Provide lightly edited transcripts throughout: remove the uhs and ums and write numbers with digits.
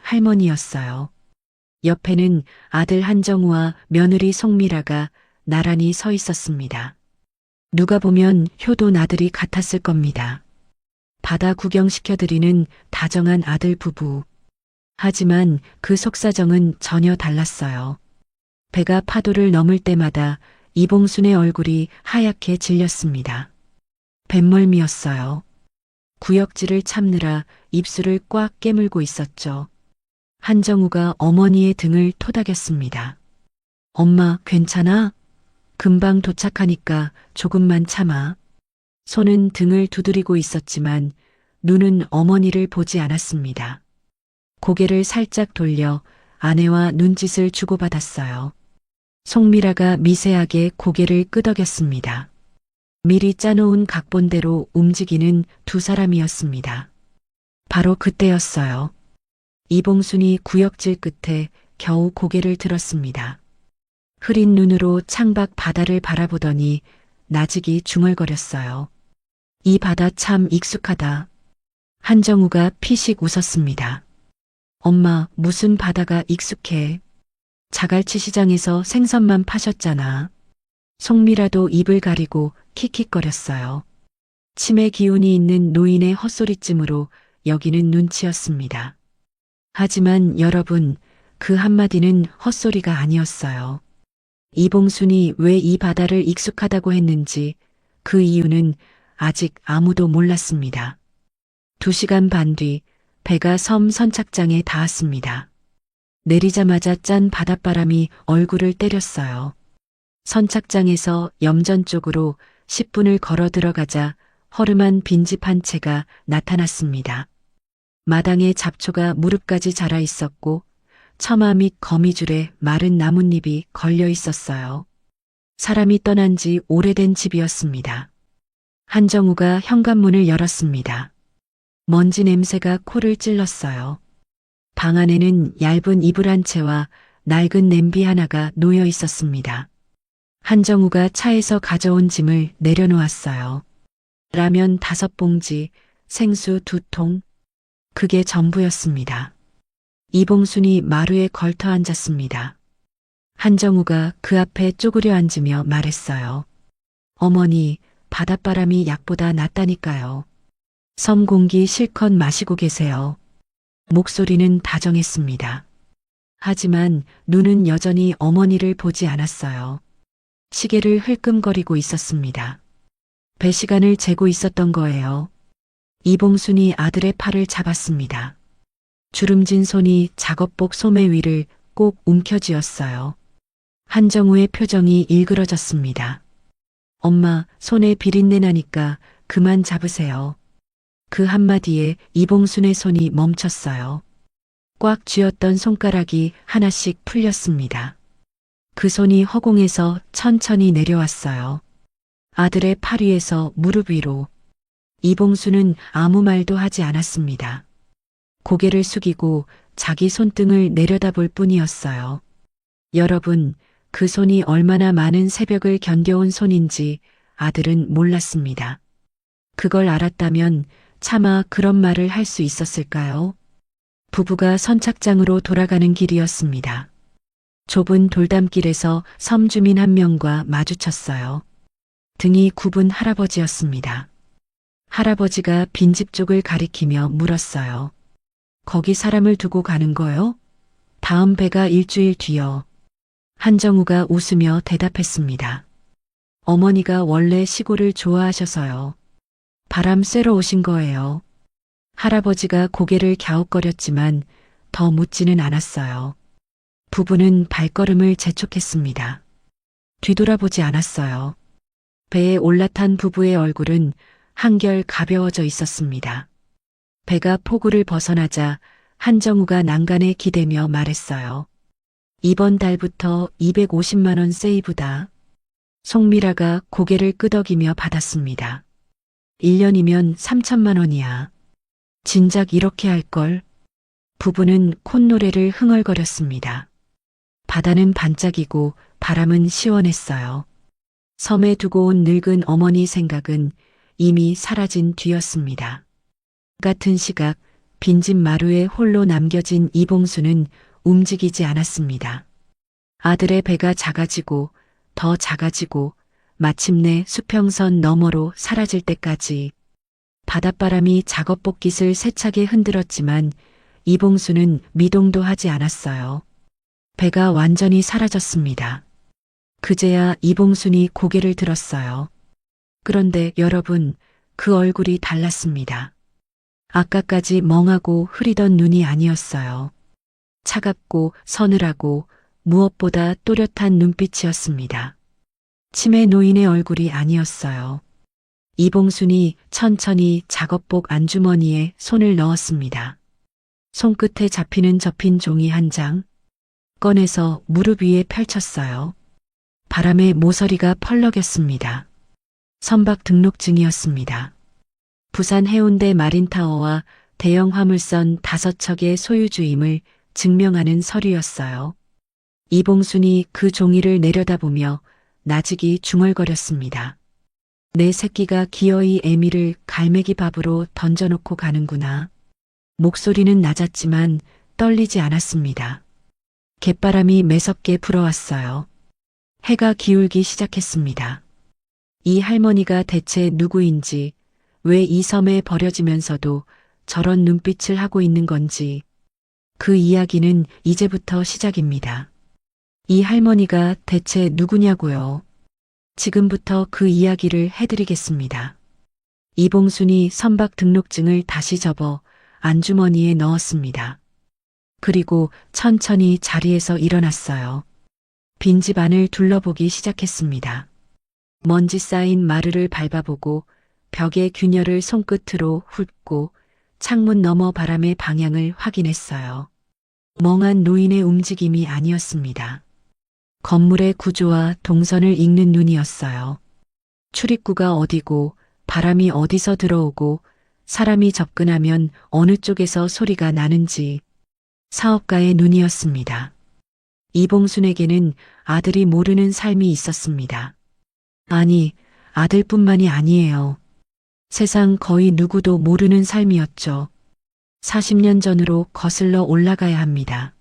할머니였어요. 옆에는 아들 한정우와 며느리 송미라가 나란히 서 있었습니다. 누가 보면 효도 나들이 같았을 겁니다. 바다 구경시켜드리는 다정한 아들 부부. 하지만 그 속사정은 전혀 달랐어요. 배가 파도를 넘을 때마다 이봉순의 얼굴이 하얗게 질렸습니다. 뱃멀미였어요. 구역질을 참느라 입술을 꽉 깨물고 있었죠. 한정우가 어머니의 등을 토닥였습니다. 엄마, 괜찮아? 금방 도착하니까 조금만 참아. 손은 등을 두드리고 있었지만 눈은 어머니를 보지 않았습니다. 고개를 살짝 돌려 아내와 눈짓을 주고받았어요. 송미라가 미세하게 고개를 끄덕였습니다. 미리 짜놓은 각본대로 움직이는 두 사람이었습니다. 바로 그때였어요. 이봉순이 구역질 끝에 겨우 고개를 들었습니다. 흐린 눈으로 창밖 바다를 바라보더니 나직이 중얼거렸어요. 이 바다 참 익숙하다. 한정우가 피식 웃었습니다. 엄마, 무슨 바다가 익숙해. 자갈치 시장에서 생선만 파셨잖아. 송미라도 입을 가리고 킥킥거렸어요. 치매 기운이 있는 노인의 헛소리쯤으로 여기는 눈치였습니다. 하지만 여러분, 그 한마디는 헛소리가 아니었어요. 이봉순이 왜 이 바다를 익숙하다고 했는지 그 이유는 아직 아무도 몰랐습니다. 2시간 반 뒤 배가 섬 선착장에 닿았습니다. 내리자마자 짠 바닷바람이 얼굴을 때렸어요. 선착장에서 염전 쪽으로 10분을 걸어 들어가자 허름한 빈집 한 채가 나타났습니다. 마당에 잡초가 무릎까지 자라 있었고 처마 및 거미줄에 마른 나뭇잎이 걸려 있었어요. 사람이 떠난 지 오래된 집이었습니다. 한정우가 현관문을 열었습니다. 먼지 냄새가 코를 찔렀어요. 방 안에는 얇은 이불 한 채와 낡은 냄비 하나가 놓여 있었습니다. 한정우가 차에서 가져온 짐을 내려놓았어요. 라면 5봉지, 생수 2통. 그게 전부였습니다. 이봉순이 마루에 걸터 앉았습니다. 한정우가 그 앞에 쪼그려 앉으며 말했어요. 어머니, 바닷바람이 약보다 낫다니까요. 섬 공기 실컷 마시고 계세요. 목소리는 다정했습니다. 하지만 눈은 여전히 어머니를 보지 않았어요. 시계를 흘끔거리고 있었습니다. 배 시간을 재고 있었던 거예요. 이봉순이 아들의 팔을 잡았습니다. 주름진 손이 작업복 소매 위를 꼭 움켜쥐었어요. 한정우의 표정이 일그러졌습니다. 엄마, 손에 비린내 나니까 그만 잡으세요. 그 한마디에 이봉순의 손이 멈췄어요. 꽉 쥐었던 손가락이 하나씩 풀렸습니다. 그 손이 허공에서 천천히 내려왔어요. 아들의 팔 위에서 무릎 위로. 이봉순은 아무 말도 하지 않았습니다. 고개를 숙이고 자기 손등을 내려다볼 뿐이었어요. 여러분, 그 손이 얼마나 많은 새벽을 견뎌온 손인지 아들은 몰랐습니다. 그걸 알았다면 차마 그런 말을 할 수 있었을까요? 부부가 선착장으로 돌아가는 길이었습니다. 좁은 돌담길에서 섬 주민 한 명과 마주쳤어요. 등이 굽은 할아버지였습니다. 할아버지가 빈집 쪽을 가리키며 물었어요. 거기 사람을 두고 가는 거요? 다음 배가 일주일 뒤요. 한정우가 웃으며 대답했습니다. 어머니가 원래 시골을 좋아하셔서요. 바람 쐬러 오신 거예요. 할아버지가 고개를 갸웃거렸지만 더 묻지는 않았어요. 부부는 발걸음을 재촉했습니다. 뒤돌아보지 않았어요. 배에 올라탄 부부의 얼굴은 한결 가벼워져 있었습니다. 배가 포구를 벗어나자 한정우가 난간에 기대며 말했어요. 이번 달부터 250만 원 세이브다. 송미라가 고개를 끄덕이며 받았습니다. 1년이면 3천만 원이야. 진작 이렇게 할걸. 부부는 콧노래를 흥얼거렸습니다. 바다는 반짝이고 바람은 시원했어요. 섬에 두고 온 늙은 어머니 생각은 이미 사라진 뒤였습니다. 같은 시각 빈집 마루에 홀로 남겨진 이봉수는 움직이지 않았습니다. 아들의 배가 작아지고 더 작아지고 마침내 수평선 너머로 사라질 때까지 바닷바람이 작업복깃을 세차게 흔들었지만 이봉수는 미동도 하지 않았어요. 배가 완전히 사라졌습니다. 그제야 이봉순이 고개를 들었어요. 그런데 여러분, 그 얼굴이 달랐습니다. 아까까지 멍하고 흐리던 눈이 아니었어요. 차갑고 서늘하고 무엇보다 또렷한 눈빛이었습니다. 치매 노인의 얼굴이 아니었어요. 이봉순이 천천히 작업복 안주머니에 손을 넣었습니다. 손끝에 잡히는 접힌 종이 한 장 꺼내서 무릎 위에 펼쳤어요. 바람에 모서리가 펄럭였습니다. 선박 등록증이었습니다. 부산 해운대 마린타워와 대형 화물선 5척의 소유주임을 증명하는 서류였어요. 이봉순이 그 종이를 내려다보며 나직이 중얼거렸습니다. 내 새끼가 기어이 애미를 갈매기 밥으로 던져놓고 가는구나. 목소리는 낮았지만 떨리지 않았습니다. 갯바람이 매섭게 불어왔어요. 해가 기울기 시작했습니다. 이 할머니가 대체 누구인지, 왜 이 섬에 버려지면서도 저런 눈빛을 하고 있는 건지, 그 이야기는 이제부터 시작입니다. 이 할머니가 대체 누구냐고요. 지금부터 그 이야기를 해드리겠습니다. 이봉순이 선박 등록증을 다시 접어 안주머니에 넣었습니다. 그리고 천천히 자리에서 일어났어요. 빈집 안을 둘러보기 시작했습니다. 먼지 쌓인 마루를 밟아보고 벽의 균열을 손끝으로 훑고 창문 너머 바람의 방향을 확인했어요. 멍한 노인의 움직임이 아니었습니다. 건물의 구조와 동선을 읽는 눈이었어요. 출입구가 어디고 바람이 어디서 들어오고 사람이 접근하면 어느 쪽에서 소리가 나는지 사업가의 눈이었습니다. 이봉순에게는 아들이 모르는 삶이 있었습니다. 아니, 아들뿐만이 아니에요. 세상 거의 누구도 모르는 삶이었죠. 40년 전으로 거슬러 올라가야 합니다.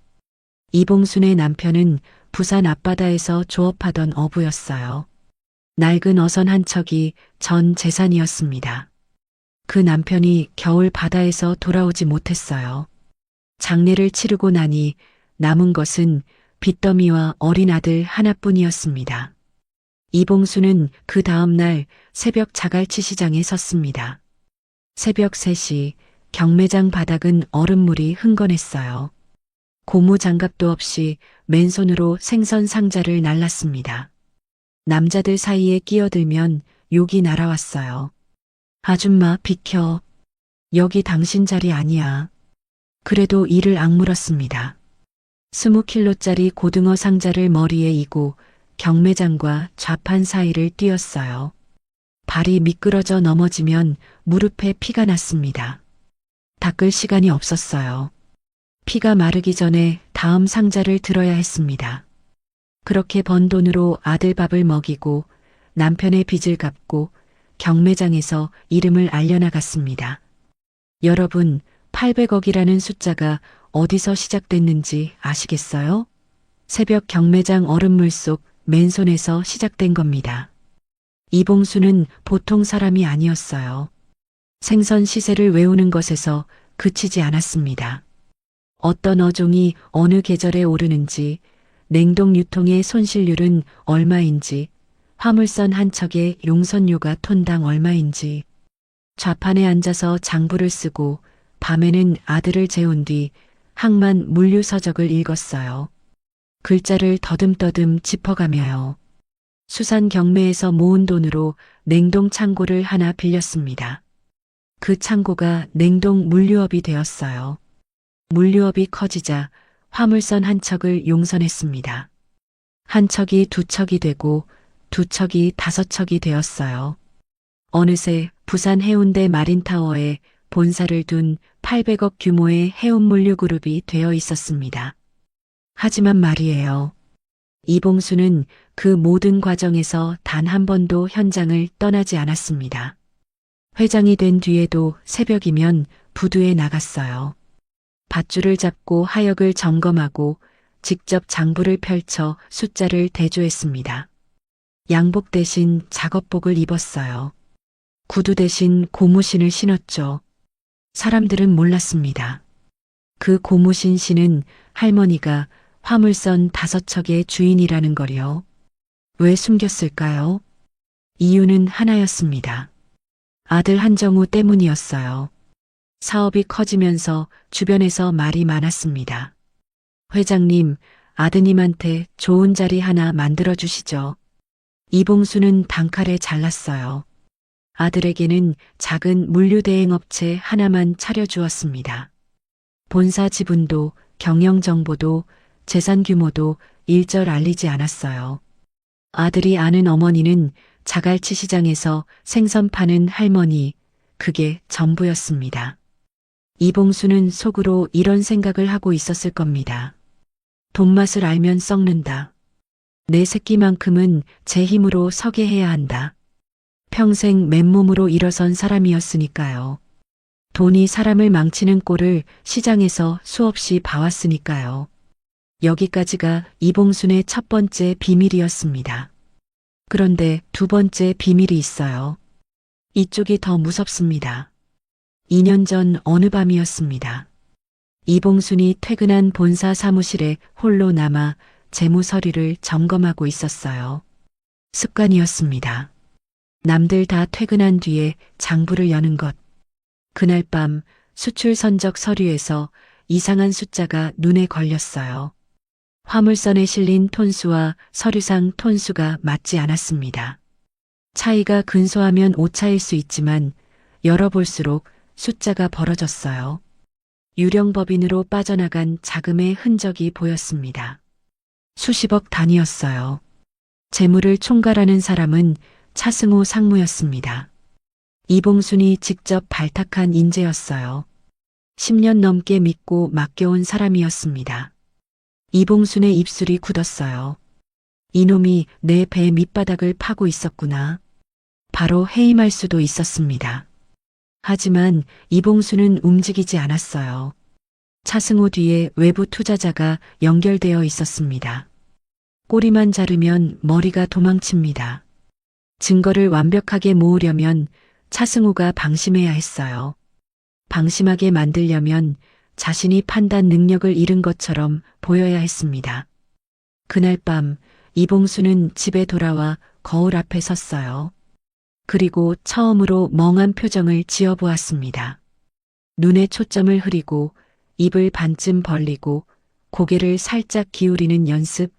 이봉순의 남편은 부산 앞바다에서 조업하던 어부였어요. 낡은 어선 한 척이 전 재산이었습니다. 그 남편이 겨울 바다에서 돌아오지 못했어요. 장례를 치르고 나니 남은 것은 빚더미와 어린 아들 하나뿐이었습니다. 이봉수는 그 다음 날 새벽 자갈치 시장에 섰습니다. 새벽 3시 경매장 바닥은 얼음물이 흥건했어요. 고무 장갑도 없이 맨손으로 생선 상자를 날랐습니다. 남자들 사이에 끼어들면 욕이 날아왔어요. 아줌마 비켜. 여기 당신 자리 아니야. 그래도 이를 악물었습니다. 20킬로짜리 고등어 상자를 머리에 이고 경매장과 좌판 사이를 뛰었어요. 발이 미끄러져 넘어지면 무릎에 피가 났습니다. 닦을 시간이 없었어요. 피가 마르기 전에 다음 상자를 들어야 했습니다. 그렇게 번 돈으로 아들 밥을 먹이고 남편의 빚을 갚고 경매장에서 이름을 알려나갔습니다. 여러분, 800억이라는 숫자가 어디서 시작됐는지 아시겠어요? 새벽 경매장 얼음물 속 맨손에서 시작된 겁니다. 이봉수는 보통 사람이 아니었어요. 생선 시세를 외우는 것에서 그치지 않았습니다. 어떤 어종이 어느 계절에 오르는지, 냉동 유통의 손실률은 얼마인지, 화물선 한 척의 용선료가 톤당 얼마인지, 좌판에 앉아서 장부를 쓰고 밤에는 아들을 재운 뒤 항만 물류서적을 읽었어요. 글자를 더듬더듬 짚어가며요. 수산 경매에서 모은 돈으로 냉동 창고를 하나 빌렸습니다. 그 창고가 냉동 물류업이 되었어요. 물류업이 커지자 화물선 한 척을 용선했습니다. 한 척이 2척이 되고 2척이 5척이 되었어요. 어느새 부산 해운대 마린타워에 본사를 둔 800억 규모의 해운물류그룹이 되어 있었습니다. 하지만 말이에요. 이봉수는 그 모든 과정에서 단 한 번도 현장을 떠나지 않았습니다. 회장이 된 뒤에도 새벽이면 부두에 나갔어요. 밧줄을 잡고 하역을 점검하고 직접 장부를 펼쳐 숫자를 대조했습니다. 양복 대신 작업복을 입었어요. 구두 대신 고무신을 신었죠. 사람들은 몰랐습니다. 그 고무신 씨는 할머니가 화물선 5척의 주인이라는 걸요. 왜 숨겼을까요? 이유는 하나였습니다. 아들 한정우 때문이었어요. 사업이 커지면서 주변에서 말이 많았습니다. 회장님, 아드님한테 좋은 자리 하나 만들어 주시죠. 이봉수는 단칼에 잘랐어요. 아들에게는 작은 물류대행업체 하나만 차려주었습니다. 본사 지분도 경영정보도 재산 규모도 일절 알리지 않았어요. 아들이 아는 어머니는 자갈치 시장에서 생선 파는 할머니, 그게 전부였습니다. 이봉수는 속으로 이런 생각을 하고 있었을 겁니다. 돈맛을 알면 썩는다. 내 새끼만큼은 제 힘으로 서게 해야 한다. 평생 맨몸으로 일어선 사람이었으니까요. 돈이 사람을 망치는 꼴을 시장에서 수없이 봐왔으니까요. 여기까지가 이봉순의 첫 번째 비밀이었습니다. 그런데 두 번째 비밀이 있어요. 이쪽이 더 무섭습니다. 2년 전 어느 밤이었습니다. 이봉순이 퇴근한 본사 사무실에 홀로 남아 재무 서류를 점검하고 있었어요. 습관이었습니다. 남들 다 퇴근한 뒤에 장부를 여는 것. 그날 밤 수출 선적 서류에서 이상한 숫자가 눈에 걸렸어요. 화물선에 실린 톤수와 서류상 톤수가 맞지 않았습니다. 차이가 근소하면 오차일 수 있지만 열어볼수록 숫자가 벌어졌어요. 유령법인으로 빠져나간 자금의 흔적이 보였습니다. 수십억 단위였어요. 재물을 총괄하는 사람은 차승호 상무였습니다. 이봉순이 직접 발탁한 인재였어요. 10년 넘게 믿고 맡겨온 사람이었습니다. 이봉순의 입술이 굳었어요. 이놈이 내 배 밑바닥을 파고 있었구나. 바로 해임할 수도 있었습니다. 하지만 이봉순은 움직이지 않았어요. 차승호 뒤에 외부 투자자가 연결되어 있었습니다. 꼬리만 자르면 머리가 도망칩니다. 증거를 완벽하게 모으려면 차승호가 방심해야 했어요. 방심하게 만들려면 자신이 판단 능력을 잃은 것처럼 보여야 했습니다. 그날 밤 이봉수는 집에 돌아와 거울 앞에 섰어요. 그리고 처음으로 멍한 표정을 지어보았습니다. 눈에 초점을 흐리고 입을 반쯤 벌리고 고개를 살짝 기울이는 연습.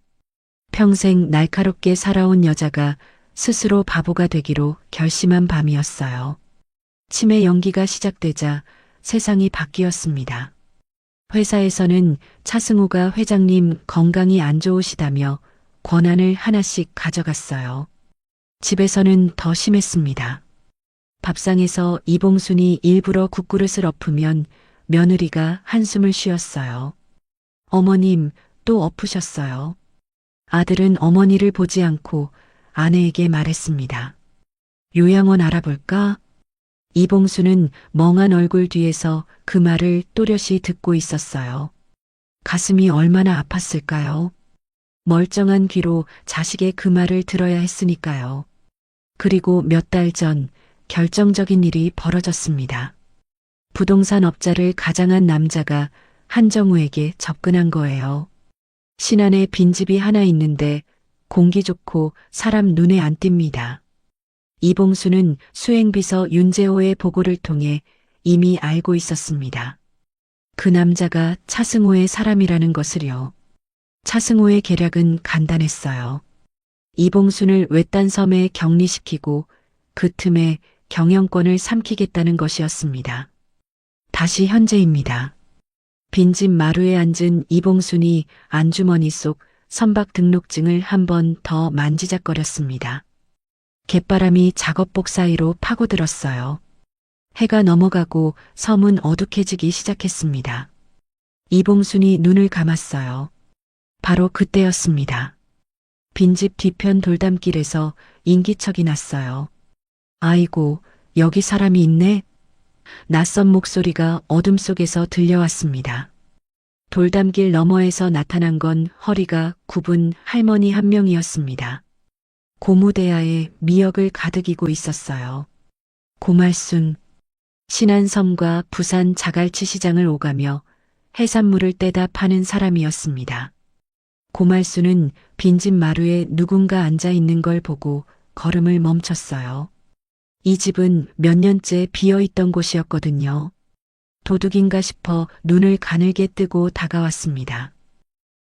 평생 날카롭게 살아온 여자가 스스로 바보가 되기로 결심한 밤이었어요. 치매 연기가 시작되자 세상이 바뀌었습니다. 회사에서는 차승호가 회장님 건강이 안 좋으시다며 권한을 하나씩 가져갔어요. 집에서는 더 심했습니다. 밥상에서 이봉순이 일부러 국그릇을 엎으면 며느리가 한숨을 쉬었어요. 어머님, 또 엎으셨어요. 아들은 어머니를 보지 않고 아내에게 말했습니다. 요양원 알아볼까? 이봉수는 멍한 얼굴 뒤에서 그 말을 또렷이 듣고 있었어요. 가슴이 얼마나 아팠을까요? 멀쩡한 귀로 자식의 그 말을 들어야 했으니까요. 그리고 몇 달 전 결정적인 일이 벌어졌습니다. 부동산 업자를 가장한 남자가 한정우에게 접근한 거예요. 신안에 빈집이 하나 있는데 공기 좋고 사람 눈에 안 띕니다. 이봉수는 수행비서 윤재호의 보고를 통해 이미 알고 있었습니다. 그 남자가 차승호의 사람이라는 것을요. 차승호의 계략은 간단했어요. 이봉순을 외딴 섬에 격리시키고 그 틈에 경영권을 삼키겠다는 것이었습니다. 다시 현재입니다. 빈집 마루에 앉은 이봉순이 안주머니 속 선박 등록증을 한 번 더 만지작거렸습니다. 갯바람이 작업복 사이로 파고들었어요. 해가 넘어가고 섬은 어둑해지기 시작했습니다. 이봉순이 눈을 감았어요. 바로 그때였습니다. 빈집 뒤편 돌담길에서 인기척이 났어요. 아이고, 여기 사람이 있네. 낯선 목소리가 어둠 속에서 들려왔습니다. 돌담길 너머에서 나타난 건 허리가 굽은 할머니 한 명이었습니다. 고무대야에 미역을 가득 이고 있었어요. 고말순, 신안섬과 부산 자갈치 시장을 오가며 해산물을 떼다 파는 사람이었습니다. 고말순은 빈집 마루에 누군가 앉아 있는 걸 보고 걸음을 멈췄어요. 이 집은 몇 년째 비어 있던 곳이었거든요. 도둑인가 싶어 눈을 가늘게 뜨고 다가왔습니다.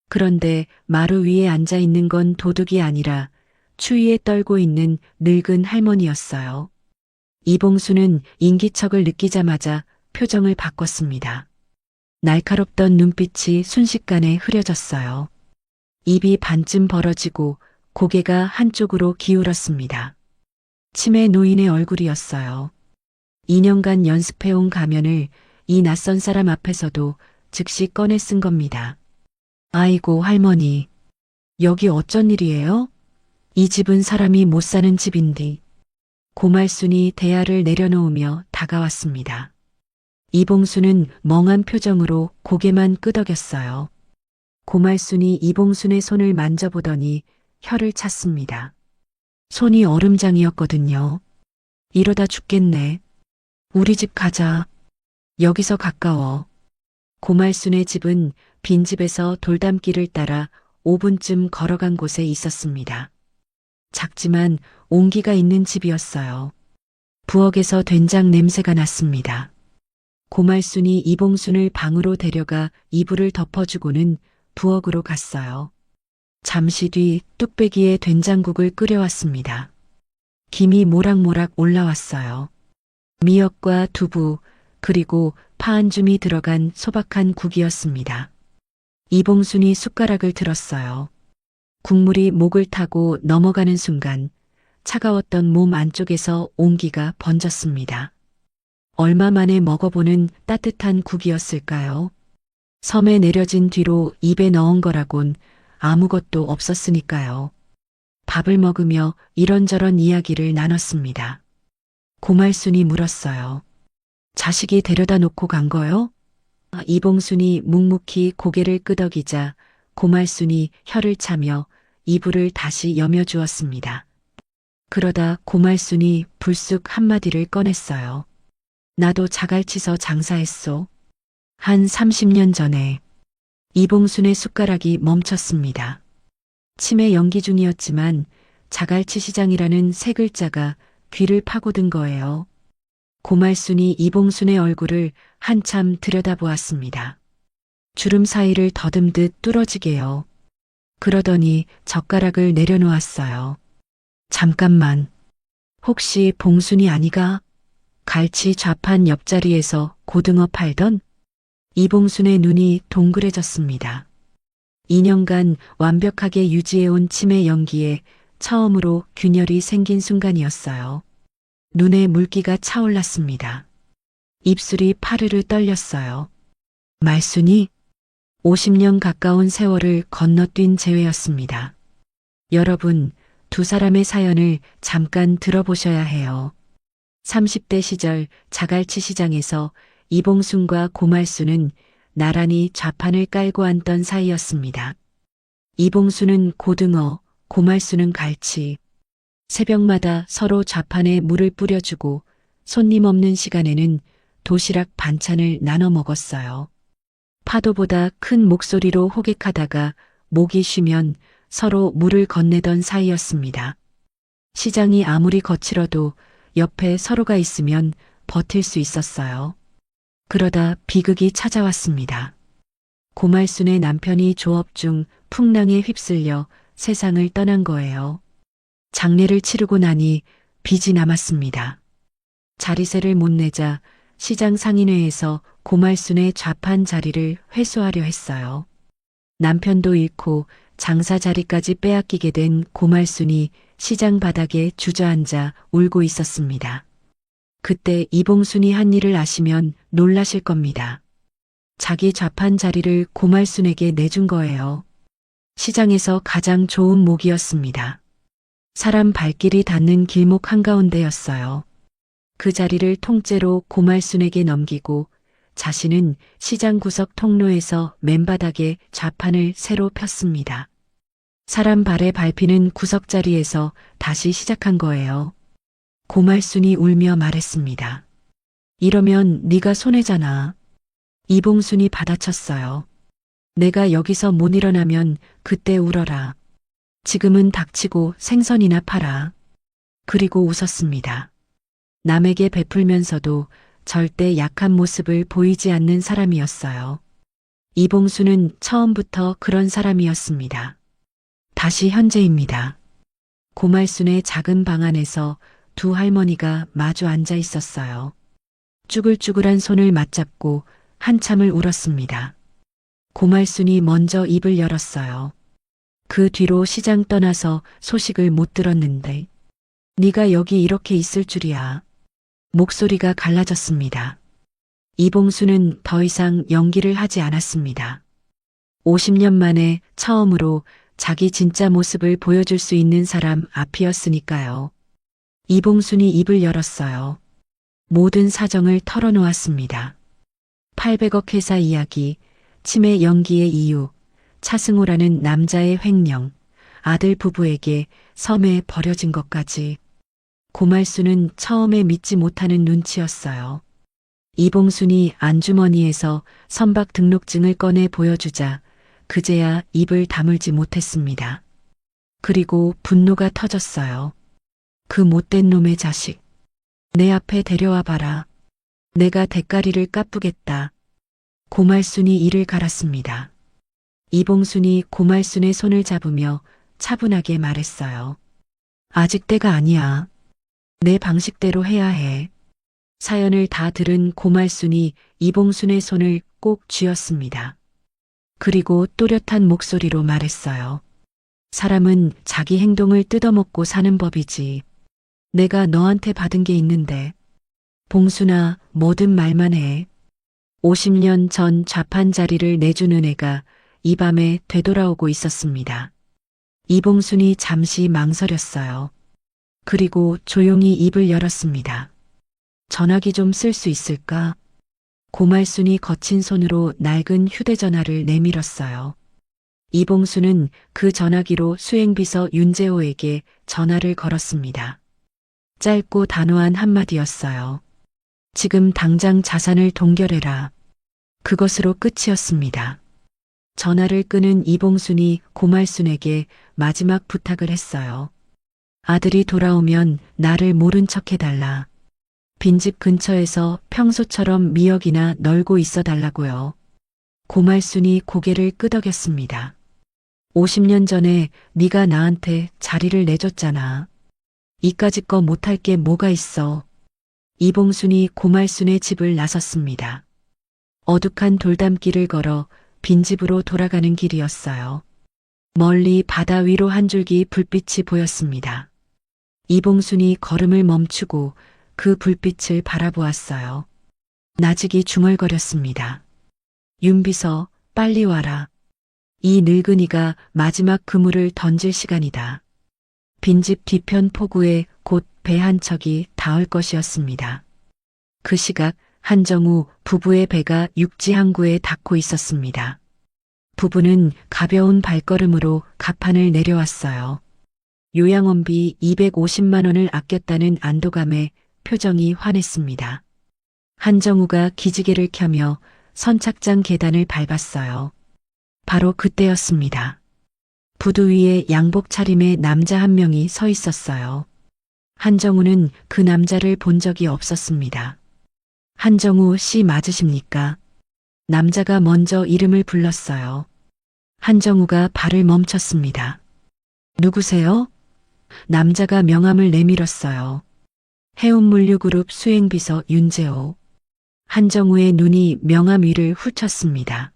그런데 마루 위에 앉아 있는 건 도둑이 아니라 추위에 떨고 있는 늙은 할머니였어요. 이봉수는 인기척을 느끼자마자 표정을 바꿨습니다. 날카롭던 눈빛이 순식간에 흐려졌어요. 입이 반쯤 벌어지고 고개가 한쪽으로 기울었습니다. 치매 노인의 얼굴이었어요. 2년간 연습해온 가면을 이 낯선 사람 앞에서도 즉시 꺼내 쓴 겁니다. 아이고 할머니, 여기 어쩐 일이에요? 이 집은 사람이 못 사는 집인데. 고말순이 대야를 내려놓으며 다가왔습니다. 이봉순은 멍한 표정으로 고개만 끄덕였어요. 고말순이 이봉순의 손을 만져보더니 혀를 찼습니다. 손이 얼음장이었거든요. 이러다 죽겠네. 우리 집 가자. 여기서 가까워. 고말순의 집은 빈집에서 돌담길을 따라 5분쯤 걸어간 곳에 있었습니다. 작지만 온기가 있는 집이었어요. 부엌에서 된장 냄새가 났습니다. 고말순이 이봉순을 방으로 데려가 이불을 덮어주고는 부엌으로 갔어요. 잠시 뒤 뚝배기에 된장국을 끓여왔습니다. 김이 모락모락 올라왔어요. 미역과 두부 그리고 파 한 줌이 들어간 소박한 국이었습니다. 이봉순이 숟가락을 들었어요. 국물이 목을 타고 넘어가는 순간 차가웠던 몸 안쪽에서 온기가 번졌습니다. 얼마 만에 먹어보는 따뜻한 국이었을까요? 섬에 내려진 뒤로 입에 넣은 거라곤 아무것도 없었으니까요. 밥을 먹으며 이런저런 이야기를 나눴습니다. 고말순이 물었어요. 자식이 데려다 놓고 간 거요? 이봉순이 묵묵히 고개를 끄덕이자 고말순이 혀를 차며 이불을 다시 여며주었습니다. 그러다 고말순이 불쑥 한마디를 꺼냈어요. 나도 자갈치서 장사했소. 한 30년 전에. 이봉순의 숟가락이 멈췄습니다. 치매 연기 중이었지만 자갈치 시장이라는 세 글자가 귀를 파고든 거예요. 고말순이 이봉순의 얼굴을 한참 들여다보았습니다. 주름 사이를 더듬듯 뚫어지게요. 그러더니 젓가락을 내려놓았어요. 잠깐만. 혹시 봉순이 아니가? 갈치 좌판 옆자리에서 고등어 팔던? 이봉순의 눈이 동그래졌습니다. 2년간 완벽하게 유지해온 치매 연기에 처음으로 균열이 생긴 순간이었어요. 눈에 물기가 차올랐습니다. 입술이 파르르 떨렸어요. 말순이 50년 가까운 세월을 건너뛴 재회였습니다. 여러분, 두 사람의 사연을 잠깐 들어보셔야 해요. 30대 시절 자갈치 시장에서 이봉순과 고말순은 나란히 좌판을 깔고 앉던 사이였습니다. 이봉순은 고등어, 고말순은 갈치. 새벽마다 서로 좌판에 물을 뿌려주고 손님 없는 시간에는 도시락 반찬을 나눠 먹었어요. 파도보다 큰 목소리로 호객하다가 목이 쉬면 서로 물을 건네던 사이였습니다. 시장이 아무리 거칠어도 옆에 서로가 있으면 버틸 수 있었어요. 그러다 비극이 찾아왔습니다. 고말순의 남편이 조업 중 풍랑에 휩쓸려 세상을 떠난 거예요. 장례를 치르고 나니 빚이 남았습니다. 자리세를 못 내자 시장 상인회에서 고말순의 좌판 자리를 회수하려 했어요. 남편도 잃고 장사 자리까지 빼앗기게 된 고말순이 시장 바닥에 주저앉아 울고 있었습니다. 그때 이봉순이 한 일을 아시면 놀라실 겁니다. 자기 좌판 자리를 고말순에게 내준 거예요. 시장에서 가장 좋은 목이었습니다. 사람 발길이 닿는 길목 한가운데였어요. 그 자리를 통째로 고말순에게 넘기고 자신은 시장 구석 통로에서 맨바닥에 좌판을 새로 폈습니다. 사람 발에 밟히는 구석자리에서 다시 시작한 거예요. 고말순이 울며 말했습니다. 이러면 네가 손해잖아. 이봉순이 받아쳤어요. 내가 여기서 못 일어나면 그때 울어라. 지금은 닥치고 생선이나 팔아. 그리고 웃었습니다. 남에게 베풀면서도 절대 약한 모습을 보이지 않는 사람이었어요. 이봉수는 처음부터 그런 사람이었습니다. 다시 현재입니다. 고말순의 작은 방 안에서 두 할머니가 마주 앉아 있었어요. 쭈글쭈글한 손을 맞잡고 한참을 울었습니다. 고말순이 먼저 입을 열었어요. 그 뒤로 시장 떠나서 소식을 못 들었는데 네가 여기 이렇게 있을 줄이야. 목소리가 갈라졌습니다. 이봉수는 더 이상 연기를 하지 않았습니다. 50년 만에 처음으로 자기 진짜 모습을 보여줄 수 있는 사람 앞이었으니까요. 이봉순이 입을 열었어요. 모든 사정을 털어놓았습니다. 800억 회사 이야기, 치매 연기의 이유, 차승호라는 남자의 횡령, 아들 부부에게 섬에 버려진 것까지. 고말순은 처음에 믿지 못하는 눈치였어요. 이봉순이 안주머니에서 선박 등록증을 꺼내 보여주자 그제야 입을 다물지 못했습니다. 그리고 분노가 터졌어요. 그 못된 놈의 자식. 내 앞에 데려와 봐라. 내가 대가리를 까쁘겠다. 고말순이 이를 갈았습니다. 이봉순이 고말순의 손을 잡으며 차분하게 말했어요. 아직 때가 아니야. 내 방식대로 해야 해. 사연을 다 들은 고말순이 이봉순의 손을 꼭 쥐었습니다. 그리고 또렷한 목소리로 말했어요. 사람은 자기 행동을 뜯어먹고 사는 법이지. 내가 너한테 받은 게 있는데. 봉순아, 뭐든 말만 해. 50년 전 좌판 자리를 내주는 애가 이 밤에 되돌아오고 있었습니다. 이봉순이 잠시 망설였어요. 그리고 조용히 입을 열었습니다. 전화기 좀 쓸 수 있을까? 고말순이 거친 손으로 낡은 휴대전화를 내밀었어요. 이봉순은 그 전화기로 수행비서 윤재호에게 전화를 걸었습니다. 짧고 단호한 한마디였어요. 지금 당장 자산을 동결해라. 그것으로 끝이었습니다. 전화를 끄는 이봉순이 고말순에게 마지막 부탁을 했어요. 아들이 돌아오면 나를 모른 척 해달라. 빈집 근처에서 평소처럼 미역이나 널고 있어 달라고요. 고말순이 고개를 끄덕였습니다. 50년 전에 네가 나한테 자리를 내줬잖아. 이까짓 거 못할 게 뭐가 있어. 이봉순이 고말순의 집을 나섰습니다. 어둑한 돌담길을 걸어 빈집으로 돌아가는 길이었어요. 멀리 바다 위로 한 줄기 불빛이 보였습니다. 이봉순이 걸음을 멈추고 그 불빛을 바라보았어요. 나직이 중얼거렸습니다. 윤비서, 빨리 와라. 이 늙은이가 마지막 그물을 던질 시간이다. 빈집 뒤편 포구에 곧 배 한 척이 닿을 것이었습니다. 그 시각 한정우 부부의 배가 육지 항구에 닿고 있었습니다. 부부는 가벼운 발걸음으로 갑판을 내려왔어요. 요양원비 250만 원을 아꼈다는 안도감에 표정이 환했습니다. 한정우가 기지개를 켜며 선착장 계단을 밟았어요. 바로 그때였습니다. 부두 위에 양복 차림의 남자 한 명이 서 있었어요. 한정우는 그 남자를 본 적이 없었습니다. 한정우 씨 맞으십니까? 남자가 먼저 이름을 불렀어요. 한정우가 발을 멈췄습니다. 누구세요? 남자가 명함을 내밀었어요. 해운물류그룹 수행비서 윤재호. 한정우의 눈이 명함 위를 훑쳤습니다.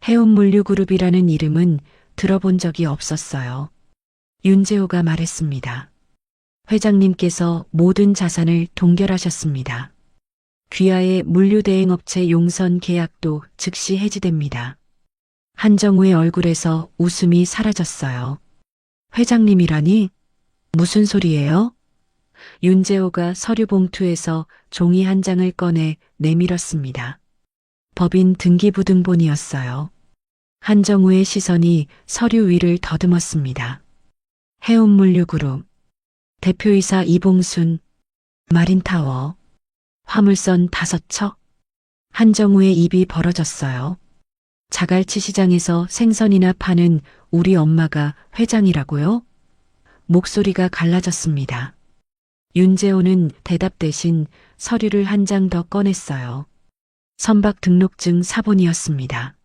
해운물류그룹이라는 이름은 들어본 적이 없었어요. 윤재호가 말했습니다. 회장님께서 모든 자산을 동결하셨습니다. 귀하의 물류대행업체 용선 계약도 즉시 해지됩니다. 한정우의 얼굴에서 웃음이 사라졌어요. 회장님이라니? 무슨 소리예요? 윤재호가 서류 봉투에서 종이 한 장을 꺼내 내밀었습니다. 법인 등기부등본이었어요. 한정우의 시선이 서류 위를 더듬었습니다. 해운물류그룹, 대표이사 이봉순, 마린타워, 화물선 5척. 한정우의 입이 벌어졌어요. 자갈치 시장에서 생선이나 파는 우리 엄마가 회장이라고요? 목소리가 갈라졌습니다. 윤재호는 대답 대신 서류를 한 장 더 꺼냈어요. 선박 등록증 사본이었습니다.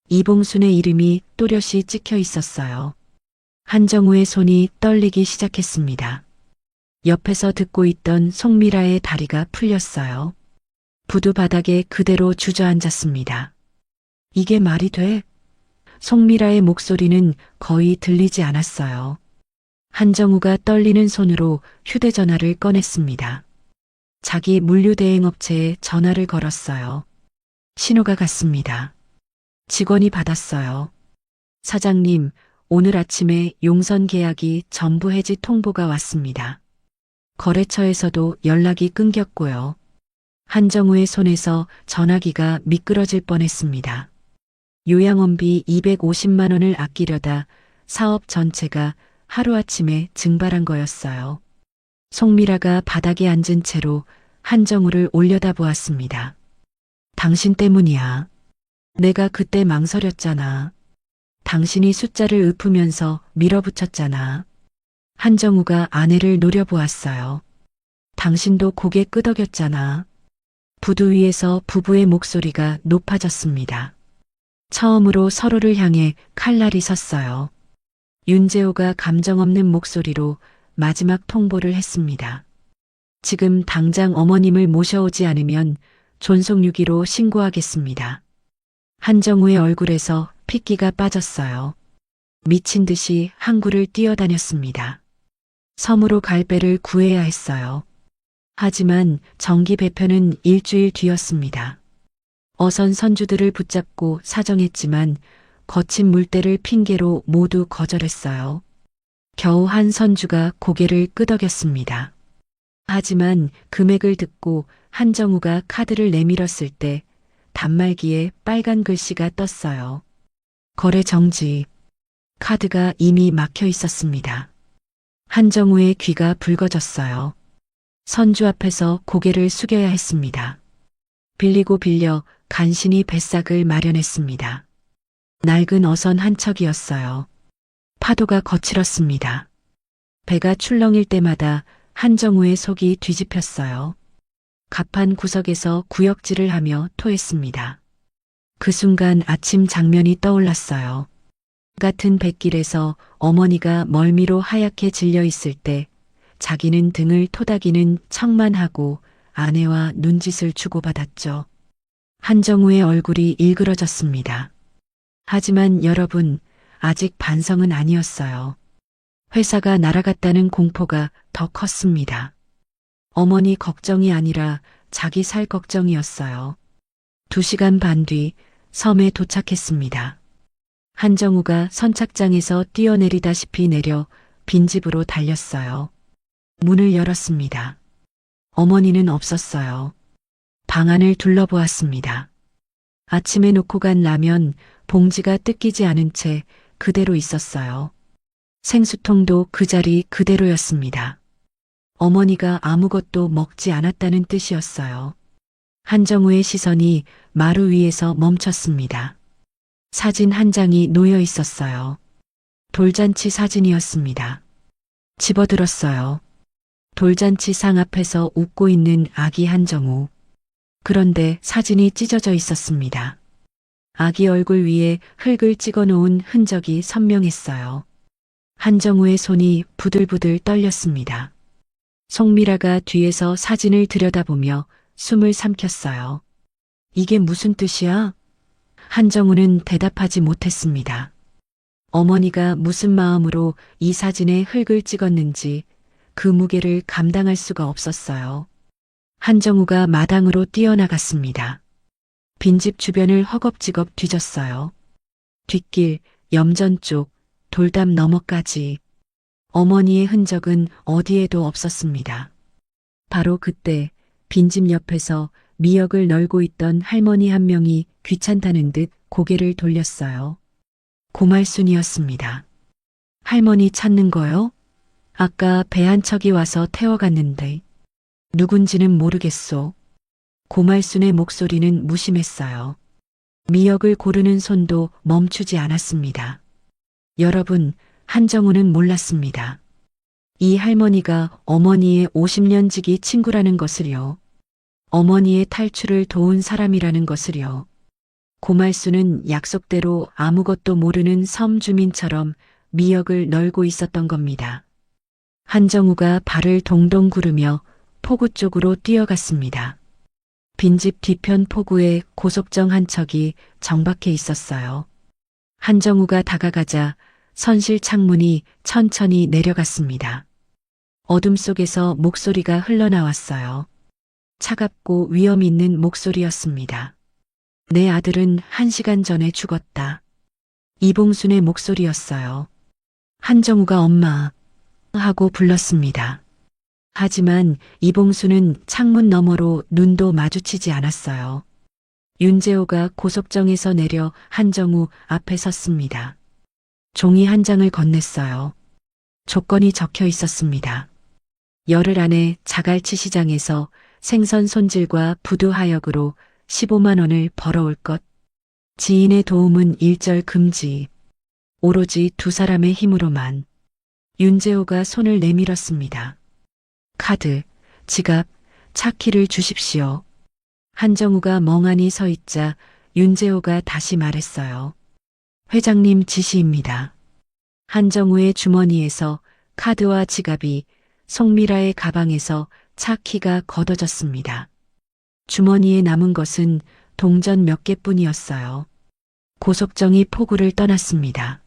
이봉순의 이름이 또렷이 찍혀 있었어요. 한정우의 손이 떨리기 시작했습니다. 옆에서 듣고 있던 송미라의 다리가 풀렸어요. 부두 바닥에 그대로 주저앉았습니다. 이게 말이 돼? 송미라의 목소리는 거의 들리지 않았어요. 한정우가 떨리는 손으로 휴대전화를 꺼냈습니다. 자기 물류대행업체에 전화를 걸었어요. 신호가 갔습니다. 직원이 받았어요. 사장님, 오늘 아침에 용선 계약이 전부 해지 통보가 왔습니다. 거래처에서도 연락이 끊겼고요. 한정우의 손에서 전화기가 미끄러질 뻔했습니다. 요양원비 250만 원을 아끼려다 사업 전체가 하루아침에 증발한 거였어요. 송미라가 바닥에 앉은 채로 한정우를 올려다보았습니다. 당신 때문이야. 내가 그때 망설였잖아. 당신이 숫자를 읊으면서 밀어붙였잖아. 한정우가 아내를 노려보았어요. 당신도 고개 끄덕였잖아. 부두 위에서 부부의 목소리가 높아졌습니다. 처음으로 서로를 향해 칼날이 섰어요. 윤재호가 감정 없는 목소리로 마지막 통보를 했습니다. 지금 당장 어머님을 모셔오지 않으면 존속유기로 신고하겠습니다. 한정우의 얼굴에서 핏기가 빠졌어요. 미친 듯이 항구를 뛰어다녔습니다. 섬으로 갈 배를 구해야 했어요. 하지만 정기 배편은 일주일 뒤였습니다. 어선 선주들을 붙잡고 사정했지만 거친 물때를 핑계로 모두 거절했어요. 겨우 한 선주가 고개를 끄덕였습니다. 하지만 금액을 듣고 한정우가 카드를 내밀었을 때 단말기에 빨간 글씨가 떴어요. 거래 정지. 카드가 이미 막혀 있었습니다. 한정우의 귀가 붉어졌어요. 선주 앞에서 고개를 숙여야 했습니다. 빌리고 빌려 간신히 뱃삭을 마련했습니다. 낡은 어선 한 척이었어요. 파도가 거칠었습니다. 배가 출렁일 때마다 한정우의 속이 뒤집혔어요. 갑판 구석에서 구역질을 하며 토했습니다. 그 순간 아침 장면이 떠올랐어요. 같은 뱃길에서 어머니가 멀미로 하얗게 질려 있을 때 자기는 등을 토닥이는 척만 하고 아내와 눈짓을 주고받았죠. 한정우의 얼굴이 일그러졌습니다. 하지만 여러분, 아직 반성은 아니었어요. 회사가 날아갔다는 공포가 더 컸습니다. 어머니 걱정이 아니라 자기 살 걱정이었어요. 2시간 반 뒤 섬에 도착했습니다. 한정우가 선착장에서 뛰어내리다시피 내려 빈집으로 달렸어요. 문을 열었습니다. 어머니는 없었어요. 방 안을 둘러보았습니다. 아침에 놓고 간 라면 봉지가 뜯기지 않은 채 그대로 있었어요. 생수통도 그 자리 그대로였습니다. 어머니가 아무것도 먹지 않았다는 뜻이었어요. 한정우의 시선이 마루 위에서 멈췄습니다. 사진 한 장이 놓여 있었어요. 돌잔치 사진이었습니다. 집어들었어요. 돌잔치 상 앞에서 웃고 있는 아기 한정우. 그런데 사진이 찢어져 있었습니다. 아기 얼굴 위에 흙을 찍어 놓은 흔적이 선명했어요. 한정우의 손이 부들부들 떨렸습니다. 송미라가 뒤에서 사진을 들여다보며 숨을 삼켰어요. 이게 무슨 뜻이야? 한정우는 대답하지 못했습니다. 어머니가 무슨 마음으로 이 사진에 흙을 찍었는지 그 무게를 감당할 수가 없었어요. 한정우가 마당으로 뛰어나갔습니다. 빈집 주변을 허겁지겁 뒤졌어요. 뒷길, 염전 쪽, 돌담 너머까지. 어머니의 흔적은 어디에도 없었습니다. 바로 그때 빈집 옆에서 미역을 널고 있던 할머니 한 명이 귀찮다는 듯 고개를 돌렸어요. 고말순이었습니다. 할머니 찾는 거요? 아까 배 한 척이 와서 태워갔는데 누군지는 모르겠소. 고말순의 목소리는 무심했어요. 미역을 고르는 손도 멈추지 않았습니다. 여러분, 한정우는 몰랐습니다. 이 할머니가 어머니의 50년 지기 친구라는 것을요. 어머니의 탈출을 도운 사람이라는 것을요. 고말순은 약속대로 아무것도 모르는 섬 주민처럼 미역을 널고 있었던 겁니다. 한정우가 발을 동동 구르며 포구 쪽으로 뛰어갔습니다. 빈집 뒤편 포구에 고속정 한 척이 정박해 있었어요. 한정우가 다가가자 선실 창문이 천천히 내려갔습니다. 어둠 속에서 목소리가 흘러나왔어요. 차갑고 위험 있는 목소리였습니다. 내 아들은 1시간 전에 죽었다. 이봉순의 목소리였어요. 한정우가 엄마 하고 불렀습니다. 하지만 이봉순은 창문 너머로 눈도 마주치지 않았어요. 윤재호가 고속정에서 내려 한정우 앞에 섰습니다. 종이 한 장을 건넸어요. 조건이 적혀 있었습니다. 열흘 안에 자갈치 시장에서 생선 손질과 부두 하역으로 15만 원을 벌어올 것. 지인의 도움은 일절 금지. 오로지 두 사람의 힘으로만. 윤재호가 손을 내밀었습니다. 카드, 지갑, 차키를 주십시오. 한정우가 멍하니 서 있자 윤재호가 다시 말했어요. 회장님 지시입니다. 한정우의 주머니에서 카드와 지갑이, 송미라의 가방에서 차키가 걷어졌습니다. 주머니에 남은 것은 동전 몇 개뿐이었어요. 고속정이 포구를 떠났습니다.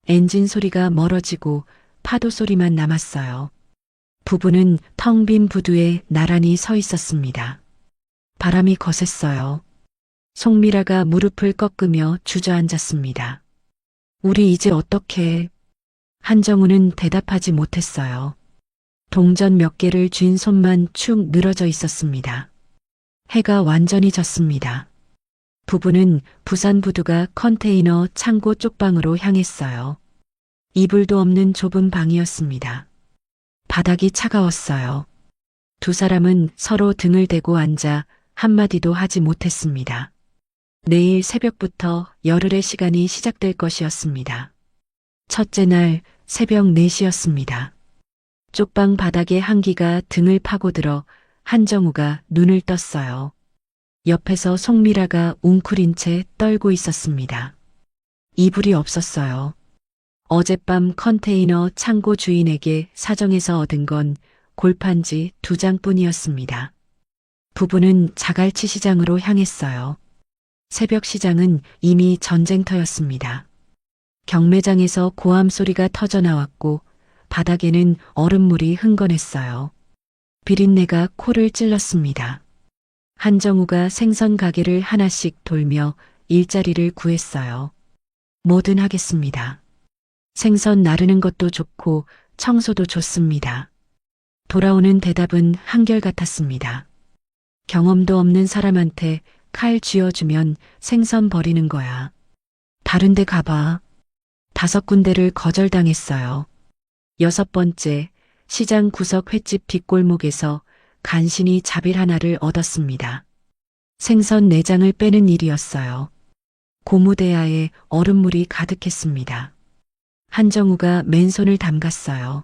엔진 소리가 멀어지고 파도 소리만 남았어요. 부부는 텅 빈 부두에 나란히 서 있었습니다. 바람이 거셌어요. 송미라가 무릎을 꺾으며 주저앉았습니다. 우리 이제 어떻게? 한정우는 대답하지 못했어요. 동전 몇 개를 쥔 손만 축 늘어져 있었습니다. 해가 완전히 졌습니다. 부부는 부산 부두가 컨테이너 창고 쪽방으로 향했어요. 이불도 없는 좁은 방이었습니다. 바닥이 차가웠어요. 두 사람은 서로 등을 대고 앉아 한마디도 하지 못했습니다. 내일 새벽부터 열흘의 시간이 시작될 것이었습니다. 첫째 날 새벽 4시였습니다. 쪽방 바닥에 한기가 등을 파고들어 한정우가 눈을 떴어요. 옆에서 송미라가 웅크린 채 떨고 있었습니다. 이불이 없었어요. 어젯밤 컨테이너 창고 주인에게 사정해서 얻은 건 골판지 2장뿐이었습니다. 부부는 자갈치 시장으로 향했어요. 새벽 시장은 이미 전쟁터였습니다. 경매장에서 고함 소리가 터져 나왔고 바닥에는 얼음물이 흥건했어요. 비린내가 코를 찔렀습니다. 한정우가 생선 가게를 하나씩 돌며 일자리를 구했어요. 뭐든 하겠습니다. 생선 나르는 것도 좋고 청소도 좋습니다. 돌아오는 대답은 한결같았습니다. 경험도 없는 사람한테 칼 쥐어주면 생선 버리는 거야. 다른 데 가봐. 5군데를 거절당했어요. 6번째, 시장 구석 횟집 뒷골목에서 간신히 자빌 하나를 얻었습니다. 생선 내장을 빼는 일이었어요. 고무대야에 얼음물이 가득했습니다. 한정우가 맨손을 담갔어요.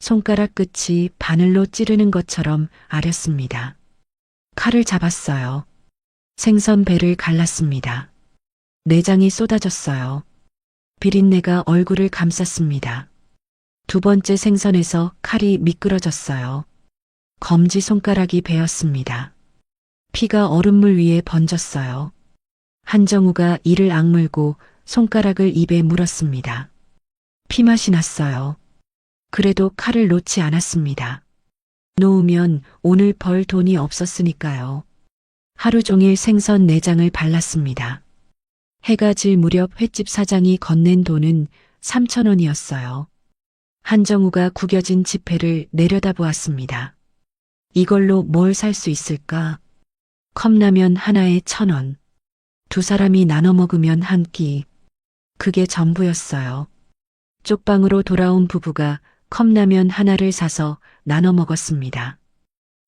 손가락 끝이 바늘로 찌르는 것처럼 아렸습니다. 칼을 잡았어요. 생선 배를 갈랐습니다. 내장이 쏟아졌어요. 비린내가 얼굴을 감쌌습니다. 2번째 생선에서 칼이 미끄러졌어요. 검지 손가락이 베었습니다. 피가 얼음물 위에 번졌어요. 한정우가 이를 악물고 손가락을 입에 물었습니다. 피맛이 났어요. 그래도 칼을 놓지 않았습니다. 놓으면 오늘 벌 돈이 없었으니까요. 하루 종일 생선 내장을 발랐습니다. 해가 질 무렵 횟집 사장이 건넨 돈은 3,000원이었어요. 한정우가 구겨진 지폐를 내려다보았습니다. 이걸로 뭘 살 수 있을까? 컵라면 하나에 1,000원. 두 사람이 나눠 먹으면 한 끼. 그게 전부였어요. 쪽방으로 돌아온 부부가 컵라면 하나를 사서 나눠 먹었습니다.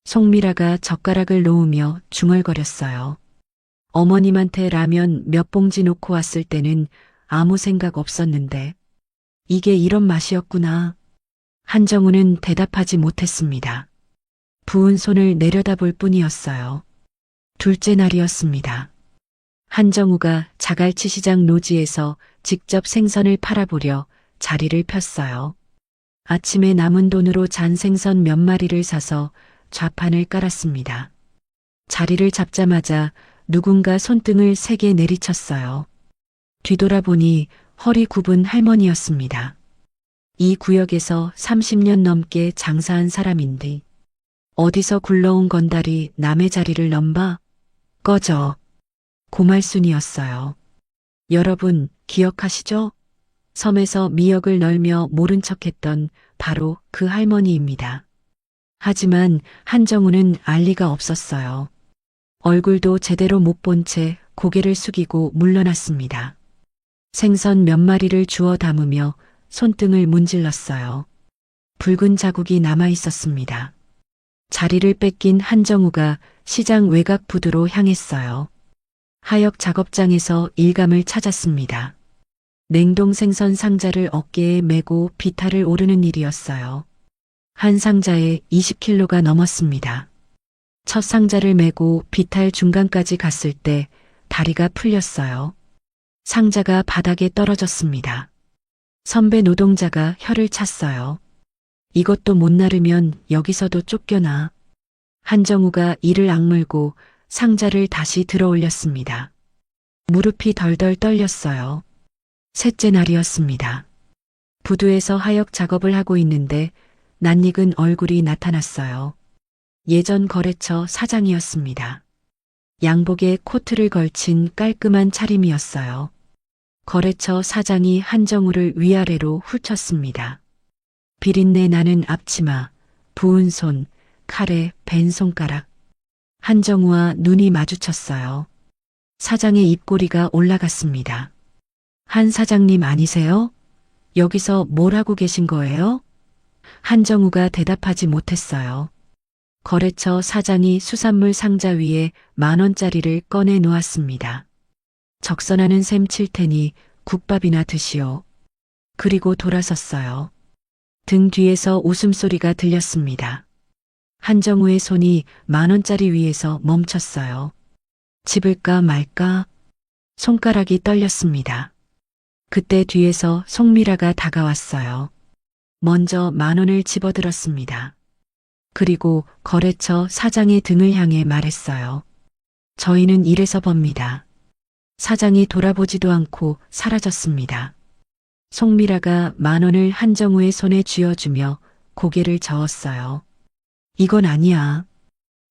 송미라가 젓가락을 놓으며 중얼거렸어요. 어머님한테 라면 몇 봉지 놓고 왔을 때는 아무 생각 없었는데 이게 이런 맛이었구나. 한정우는 대답하지 못했습니다. 부은 손을 내려다볼 뿐이었어요. 둘째 날이었습니다. 한정우가 자갈치 시장 노지에서 직접 생선을 팔아보려 자리를 폈어요. 아침에 남은 돈으로 잔 생선 몇 마리를 사서 좌판을 깔았습니다. 자리를 잡자마자 누군가 손등을 세게 내리쳤어요. 뒤돌아보니 허리 굽은 할머니였습니다. 이 구역에서 30년 넘게 장사한 사람인데 어디서 굴러온 건달이 남의 자리를 넘봐? 꺼져. 고말순이었어요. 여러분 기억하시죠? 섬에서 미역을 널며 모른 척했던 바로 그 할머니입니다. 하지만 한정우는 알 리가 없었어요. 얼굴도 제대로 못 본 채 고개를 숙이고 물러났습니다. 생선 몇 마리를 주워 담으며 손등을 문질렀어요. 붉은 자국이 남아 있었습니다. 자리를 뺏긴 한정우가 시장 외곽 부두로 향했어요. 하역 작업장에서 일감을 찾았습니다. 냉동 생선 상자를 어깨에 메고 비탈을 오르는 일이었어요. 한 상자에 20kg가 넘었습니다. 첫 상자를 메고 비탈 중간까지 갔을 때 다리가 풀렸어요. 상자가 바닥에 떨어졌습니다. 선배 노동자가 혀를 찼어요. 이것도 못 나르면 여기서도 쫓겨나. 한정우가 이를 악물고 상자를 다시 들어 올렸습니다. 무릎이 덜덜 떨렸어요. 셋째 날이었습니다. 부두에서 하역 작업을 하고 있는데 낯익은 얼굴이 나타났어요. 예전 거래처 사장이었습니다. 양복에 코트를 걸친 깔끔한 차림이었어요. 거래처 사장이 한정우를 위아래로 훑쳤습니다. 비린내 나는 앞치마, 부은 손, 칼에 벤 손가락. 한정우와 눈이 마주쳤어요. 사장의 입꼬리가 올라갔습니다. 한 사장님 아니세요? 여기서 뭘 하고 계신 거예요? 한정우가 대답하지 못했어요. 거래처 사장이 수산물 상자 위에 10,000원짜리를 꺼내 놓았습니다. 적선하는 셈 칠 테니 국밥이나 드시오. 그리고 돌아섰어요. 등 뒤에서 웃음소리가 들렸습니다. 한정우의 손이 10,000원짜리 위에서 멈췄어요. 집을까 말까? 손가락이 떨렸습니다. 그때 뒤에서 송미라가 다가왔어요. 먼저 10,000원을 집어들었습니다. 그리고 거래처 사장의 등을 향해 말했어요. 저희는 이래서 법니다. 사장이 돌아보지도 않고 사라졌습니다. 송미라가 10,000원을 한정우의 손에 쥐어주며 고개를 저었어요. 이건 아니야.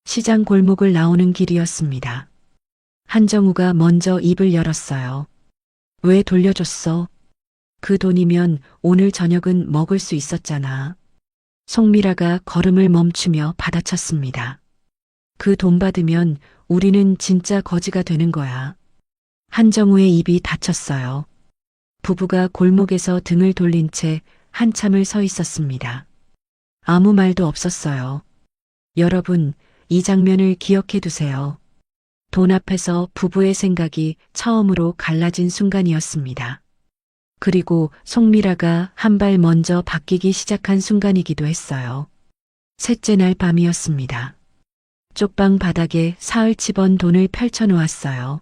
시장 골목을 나오는 길이었습니다. 한정우가 먼저 입을 열었어요. 왜 돌려줬어? 그 돈이면 오늘 저녁은 먹을 수 있었잖아. 송미라가 걸음을 멈추며 받아쳤습니다. 그 돈 받으면 우리는 진짜 거지가 되는 거야. 한정우의 입이 닫혔어요. 부부가 골목에서 등을 돌린 채 한참을 서 있었습니다. 아무 말도 없었어요. 여러분, 이 장면을 기억해 두세요. 돈 앞에서 부부의 생각이 처음으로 갈라진 순간이었습니다. 그리고 송미라가 한 발 먼저 바뀌기 시작한 순간이기도 했어요. 셋째 날 밤이었습니다. 쪽방 바닥에 사흘 치번 돈을 펼쳐 놓았어요.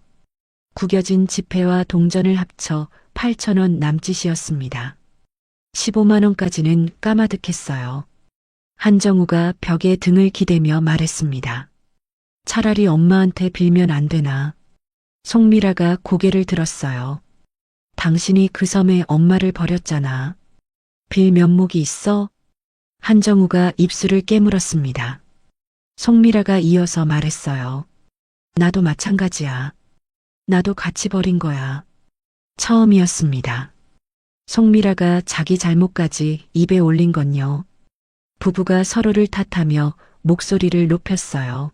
구겨진 지폐와 동전을 합쳐 8,000원 남짓이었습니다. 15만 원까지는 까마득했어요. 한정우가 벽에 등을 기대며 말했습니다. 차라리 엄마한테 빌면 안 되나. 송미라가 고개를 들었어요. 당신이 그 섬에 엄마를 버렸잖아. 빌 면목이 있어? 한정우가 입술을 깨물었습니다. 송미라가 이어서 말했어요. 나도 마찬가지야. 나도 같이 버린 거야. 처음이었습니다. 송미라가 자기 잘못까지 입에 올린 건요. 부부가 서로를 탓하며 목소리를 높였어요.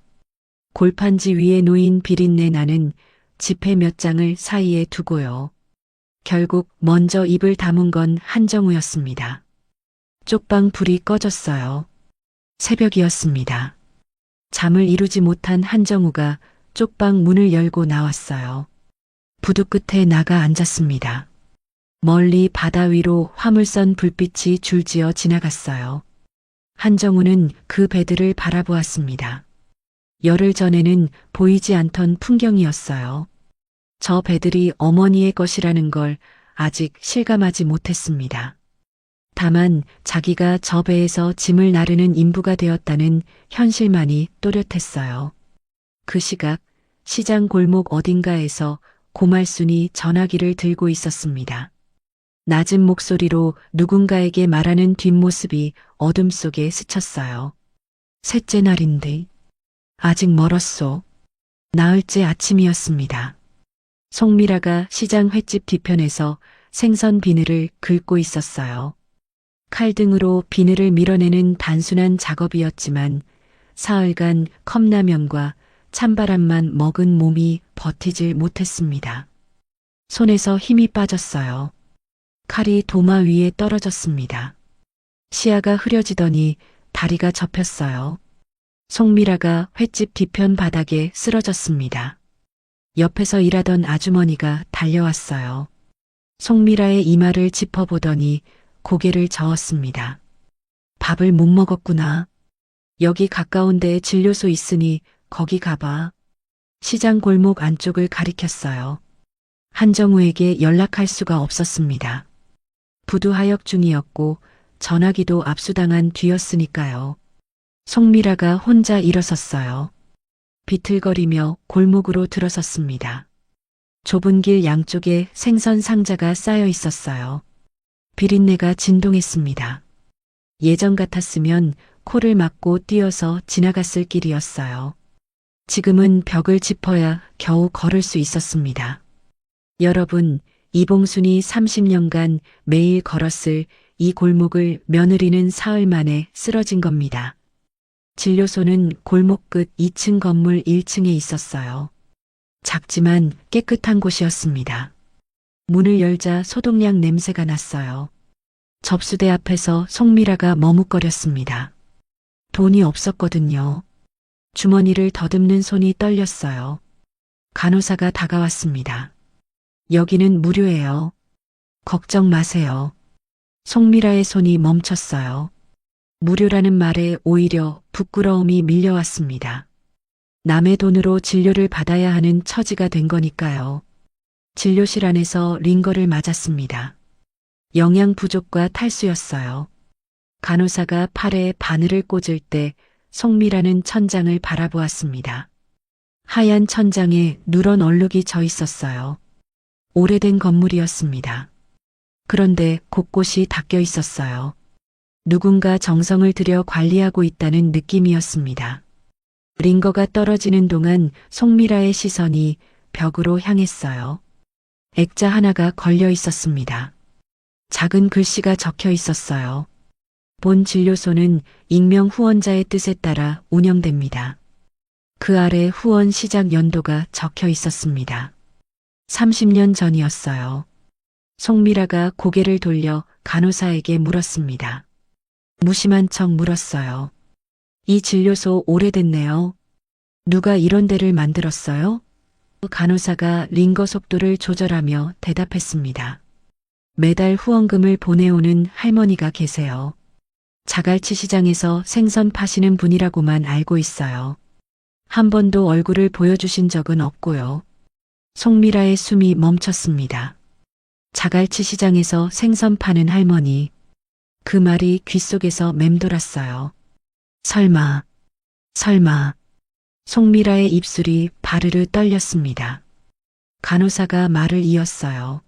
골판지 위에 놓인 비린내 나는 지폐 몇 장을 사이에 두고요. 결국 먼저 입을 다문 건 한정우였습니다. 쪽방 불이 꺼졌어요. 새벽이었습니다. 잠을 이루지 못한 한정우가 쪽방 문을 열고 나왔어요. 부두 끝에 나가 앉았습니다. 멀리 바다 위로 화물선 불빛이 줄지어 지나갔어요. 한정우는 그 배들을 바라보았습니다. 열흘 전에는 보이지 않던 풍경이었어요. 저 배들이 어머니의 것이라는 걸 아직 실감하지 못했습니다. 다만 자기가 저 배에서 짐을 나르는 인부가 되었다는 현실만이 또렷했어요. 그 시각 시장 골목 어딘가에서 고말순이 전화기를 들고 있었습니다. 낮은 목소리로 누군가에게 말하는 뒷모습이 어둠 속에 스쳤어요. 셋째 날인데 아직 멀었소. 나흘째 아침이었습니다. 송미라가 시장 횟집 뒤편에서 생선 비늘을 긁고 있었어요. 칼등으로 비늘을 밀어내는 단순한 작업이었지만 사흘간 컵라면과 찬바람만 먹은 몸이 버티질 못했습니다. 손에서 힘이 빠졌어요. 칼이 도마 위에 떨어졌습니다. 시야가 흐려지더니 다리가 접혔어요. 송미라가 횟집 뒤편 바닥에 쓰러졌습니다. 옆에서 일하던 아주머니가 달려왔어요. 송미라의 이마를 짚어보더니 고개를 저었습니다. 밥을 못 먹었구나. 여기 가까운 데에 진료소 있으니 거기 가봐. 시장 골목 안쪽을 가리켰어요. 한정우에게 연락할 수가 없었습니다. 부두 하역 중이었고 전화기도 압수당한 뒤였으니까요. 송미라가 혼자 일어섰어요. 비틀거리며 골목으로 들어섰습니다. 좁은 길 양쪽에 생선 상자가 쌓여 있었어요. 비린내가 진동했습니다. 예전 같았으면 코를 막고 뛰어서 지나갔을 길이었어요. 지금은 벽을 짚어야 겨우 걸을 수 있었습니다. 여러분, 이봉순이 30년간 매일 걸었을 이 골목을 며느리는 사흘 만에 쓰러진 겁니다. 진료소는 골목 끝 2층 건물 1층에 있었어요. 작지만 깨끗한 곳이었습니다. 문을 열자 소독약 냄새가 났어요. 접수대 앞에서 송미라가 머뭇거렸습니다. 돈이 없었거든요. 주머니를 더듬는 손이 떨렸어요. 간호사가 다가왔습니다. 여기는 무료예요. 걱정 마세요. 송미라의 손이 멈췄어요. 무료라는 말에 오히려 부끄러움이 밀려왔습니다. 남의 돈으로 진료를 받아야 하는 처지가 된 거니까요. 진료실 안에서 링거를 맞았습니다. 영양 부족과 탈수였어요. 간호사가 팔에 바늘을 꽂을 때 송미라는 천장을 바라보았습니다. 하얀 천장에 누런 얼룩이 져 있었어요. 오래된 건물이었습니다. 그런데 곳곳이 닦여 있었어요. 누군가 정성을 들여 관리하고 있다는 느낌이었습니다. 링거가 떨어지는 동안 송미라의 시선이 벽으로 향했어요. 액자 하나가 걸려 있었습니다. 작은 글씨가 적혀 있었어요. 본 진료소는 익명 후원자의 뜻에 따라 운영됩니다. 그 아래 후원 시작 연도가 적혀 있었습니다. 30년 전이었어요. 송미라가 고개를 돌려 간호사에게 물었습니다. 무심한 척 물었어요. 이 진료소 오래됐네요. 누가 이런 데를 만들었어요? 간호사가 링거 속도를 조절하며 대답했습니다. 매달 후원금을 보내오는 할머니가 계세요. 자갈치 시장에서 생선 파시는 분이라고만 알고 있어요. 한 번도 얼굴을 보여주신 적은 없고요. 송미라의 숨이 멈췄습니다. 자갈치 시장에서 생선 파는 할머니. 그 말이 귓속에서 맴돌았어요. 설마. 송미라의 입술이 바르르 떨렸습니다. 간호사가 말을 이었어요.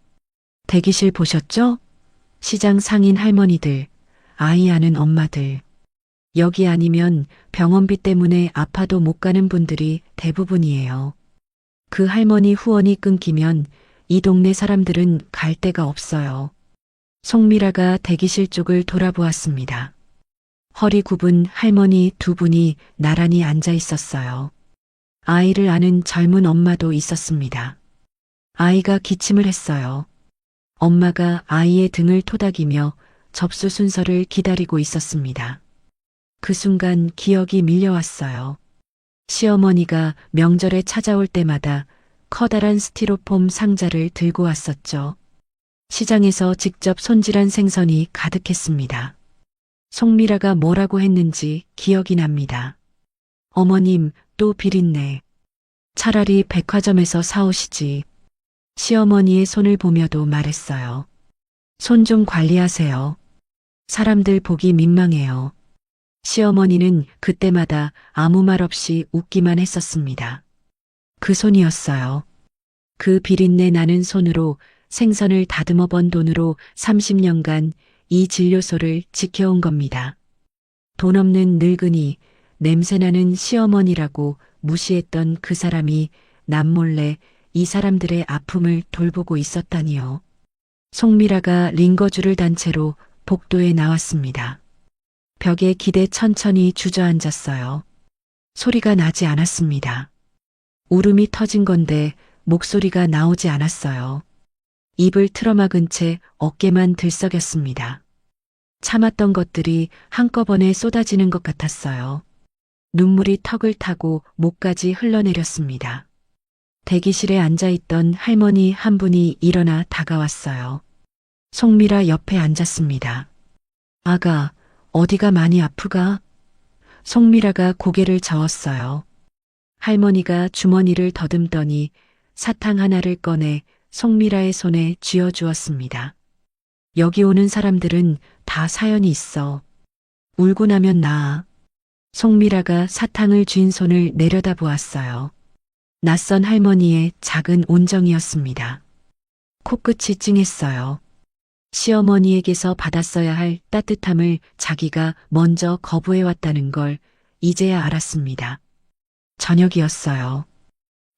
대기실 보셨죠? 시장 상인 할머니들, 아이 아는 엄마들. 여기 아니면 병원비 때문에 아파도 못 가는 분들이 대부분이에요. 그 할머니 후원이 끊기면 이 동네 사람들은 갈 데가 없어요. 송미라가 대기실 쪽을 돌아보았습니다. 허리 굽은 할머니 두 분이 나란히 앉아 있었어요. 아이를 아는 젊은 엄마도 있었습니다. 아이가 기침을 했어요. 엄마가 아이의 등을 토닥이며 접수 순서를 기다리고 있었습니다. 그 순간 기억이 밀려왔어요. 시어머니가 명절에 찾아올 때마다 커다란 스티로폼 상자를 들고 왔었죠. 시장에서 직접 손질한 생선이 가득했습니다. 송미라가 뭐라고 했는지 기억이 납니다. 어머님, 또 비린내. 차라리 백화점에서 사오시지. 시어머니의 손을 보며도 말했어요. 손 좀 관리하세요. 사람들 보기 민망해요. 시어머니는 그때마다 아무 말 없이 웃기만 했었습니다. 그 손이었어요. 그 비린내 나는 손으로 생선을 다듬어 번 돈으로 30년간 이 진료소를 지켜온 겁니다. 돈 없는 늙은이, 냄새나는 시어머니라고 무시했던 그 사람이 남몰래 이 사람들의 아픔을 돌보고 있었다니요. 송미라가 링거줄을 단 채로 복도에 나왔습니다. 벽에 기대 천천히 주저앉았어요. 소리가 나지 않았습니다. 울음이 터진 건데 목소리가 나오지 않았어요. 입을 틀어막은 채 어깨만 들썩였습니다. 참았던 것들이 한꺼번에 쏟아지는 것 같았어요. 눈물이 턱을 타고 목까지 흘러내렸습니다. 대기실에 앉아있던 할머니 한 분이 일어나 다가왔어요. 송미라 옆에 앉았습니다. 아가, 어디가 많이 아프가? 송미라가 고개를 저었어요. 할머니가 주머니를 더듬더니 사탕 하나를 꺼내 송미라의 손에 쥐어주었습니다. 여기 오는 사람들은 다 사연이 있어. 울고 나면 나아. 송미라가 사탕을 쥔 손을 내려다보았어요. 낯선 할머니의 작은 온정이었습니다. 코끝이 찡했어요. 시어머니에게서 받았어야 할 따뜻함을 자기가 먼저 거부해왔다는 걸 이제야 알았습니다. 저녁이었어요.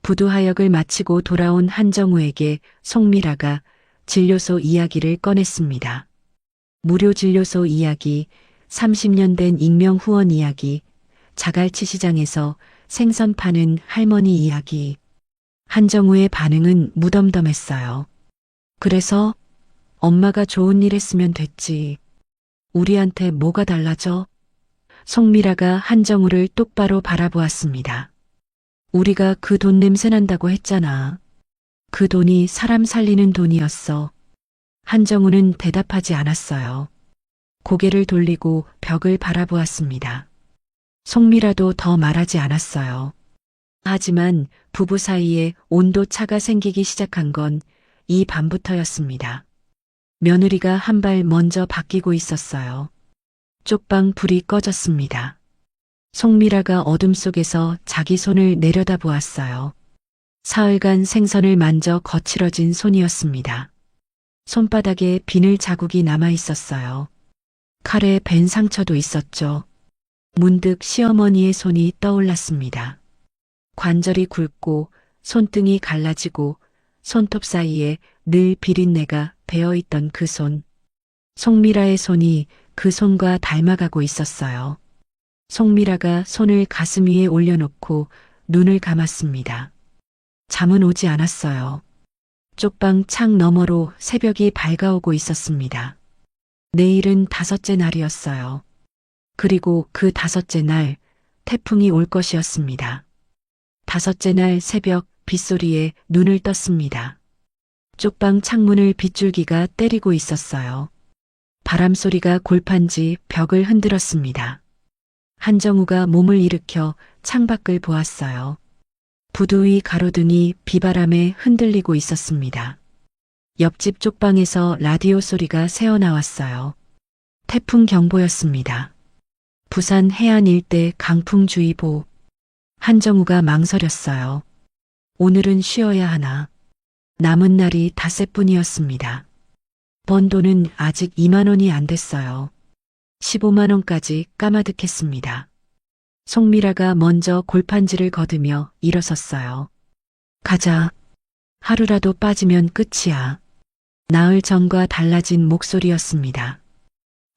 부두하역을 마치고 돌아온 한정우에게 송미라가 진료소 이야기를 꺼냈습니다. 무료 진료소 이야기, 30년 된 익명 후원 이야기, 자갈치 시장에서 생선 파는 할머니 이야기. 한정우의 반응은 무덤덤했어요. 그래서 엄마가 좋은 일 했으면 됐지. 우리한테 뭐가 달라져? 송미라가 한정우를 똑바로 바라보았습니다. 우리가 그 돈 냄새 난다고 했잖아. 그 돈이 사람 살리는 돈이었어. 한정우는 대답하지 않았어요. 고개를 돌리고 벽을 바라보았습니다. 송미라도 더 말하지 않았어요. 하지만 부부 사이에 온도차가 생기기 시작한 건 이 밤부터였습니다. 며느리가 한 발 먼저 바뀌고 있었어요. 쪽방 불이 꺼졌습니다. 송미라가 어둠 속에서 자기 손을 내려다보았어요. 사흘간 생선을 만져 거칠어진 손이었습니다. 손바닥에 비늘 자국이 남아 있었어요. 칼에 벤 상처도 있었죠. 문득 시어머니의 손이 떠올랐습니다. 관절이 굵고 손등이 갈라지고 손톱 사이에 늘 비린내가 배어있던 그 손. 송미라의 손이 그 손과 닮아가고 있었어요. 송미라가 손을 가슴 위에 올려놓고 눈을 감았습니다. 잠은 오지 않았어요. 쪽방 창 너머로 새벽이 밝아오고 있었습니다. 내일은 5째 날이었어요. 그리고 그 5째 날 태풍이 올 것이었습니다. 5째 날 새벽 빗소리에 눈을 떴습니다. 쪽방 창문을 빗줄기가 때리고 있었어요. 바람 소리가 골판지 벽을 흔들었습니다. 한정우가 몸을 일으켜 창밖을 보았어요. 부두 위 가로등이 비바람에 흔들리고 있었습니다. 옆집 쪽방에서 라디오 소리가 새어나왔어요. 태풍 경보였습니다. 부산 해안 일대 강풍주의보. 한정우가 망설였어요. 오늘은 쉬어야 하나. 남은 날이 닷새뿐이었습니다. 번 돈은 아직 2만 원이 안 됐어요. 15만 원까지 까마득했습니다. 송미라가 먼저 골판지를 걷으며 일어섰어요. 가자. 하루라도 빠지면 끝이야. 나흘 전과 달라진 목소리였습니다.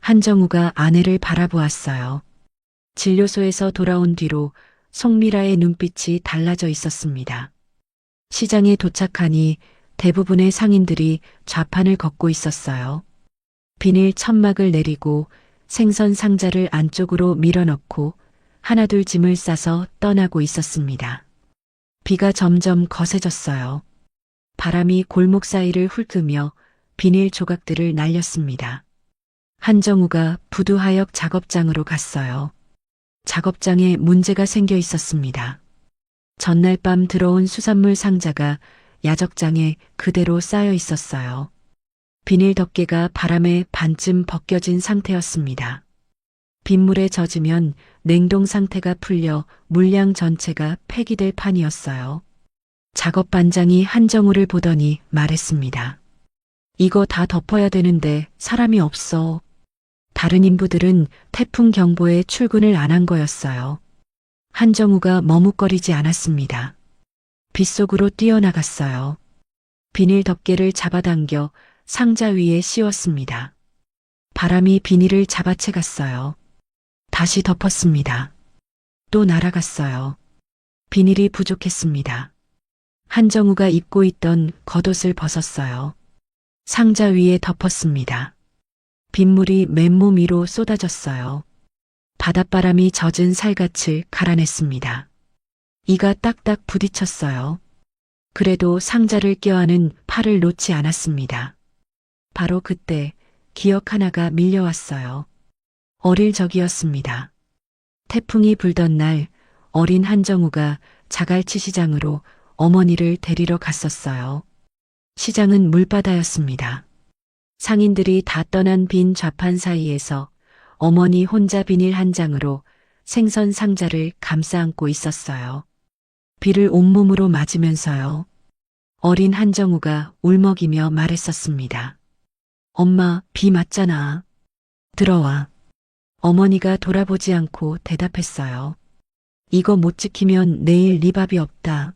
한정우가 아내를 바라보았어요. 진료소에서 돌아온 뒤로 송미라의 눈빛이 달라져 있었습니다. 시장에 도착하니 대부분의 상인들이 좌판을 걷고 있었어요. 비닐 천막을 내리고 생선 상자를 안쪽으로 밀어넣고 하나둘 짐을 싸서 떠나고 있었습니다. 비가 점점 거세졌어요. 바람이 골목 사이를 훑으며 비닐 조각들을 날렸습니다. 한정우가 부두하역 작업장으로 갔어요. 작업장에 문제가 생겨 있었습니다. 전날 밤 들어온 수산물 상자가 야적장에 그대로 쌓여 있었어요. 비닐 덮개가 바람에 반쯤 벗겨진 상태였습니다. 빗물에 젖으면 냉동 상태가 풀려 물량 전체가 폐기될 판이었어요. 작업 반장이 한정우를 보더니 말했습니다. 이거 다 덮어야 되는데 사람이 없어. 다른 인부들은 태풍 경보에 출근을 안 한 거였어요. 한정우가 머뭇거리지 않았습니다. 빗속으로 뛰어나갔어요. 비닐 덮개를 잡아당겨 상자 위에 씌웠습니다. 바람이 비닐을 잡아채 갔어요. 다시 덮었습니다. 또 날아갔어요. 비닐이 부족했습니다. 한정우가 입고 있던 겉옷을 벗었어요. 상자 위에 덮었습니다. 빗물이 맨몸 위로 쏟아졌어요. 바닷바람이 젖은 살갗을 갈아냈습니다. 이가 딱딱 부딪혔어요. 그래도 상자를 껴안은 팔을 놓지 않았습니다. 바로 그때 기억 하나가 밀려왔어요. 어릴 적이었습니다. 태풍이 불던 날 어린 한정우가 자갈치 시장으로 어머니를 데리러 갔었어요. 시장은 물바다였습니다. 상인들이 다 떠난 빈 좌판 사이에서 어머니 혼자 비닐 한 장으로 생선 상자를 감싸 안고 있었어요. 비를 온몸으로 맞으면서요. 어린 한정우가 울먹이며 말했었습니다. 엄마, 비 맞잖아. 들어와. 어머니가 돌아보지 않고 대답했어요. 이거 못 지키면 내일 네 밥이 없다.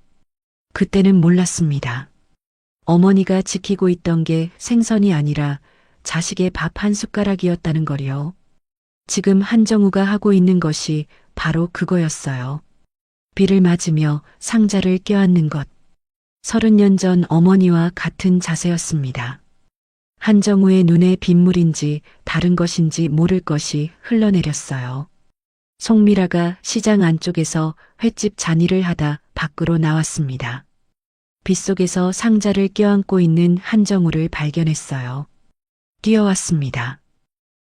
그때는 몰랐습니다. 어머니가 지키고 있던 게 생선이 아니라 자식의 밥 한 숟가락이었다는 걸요. 지금 한정우가 하고 있는 것이 바로 그거였어요. 비를 맞으며 상자를 껴안는 것. 30년 전 어머니와 같은 자세였습니다. 한정우의 눈에 빗물인지 다른 것인지 모를 것이 흘러내렸어요. 송미라가 시장 안쪽에서 횟집 잔일을 하다 밖으로 나왔습니다. 빗속에서 상자를 껴안고 있는 한정우를 발견했어요. 뛰어왔습니다.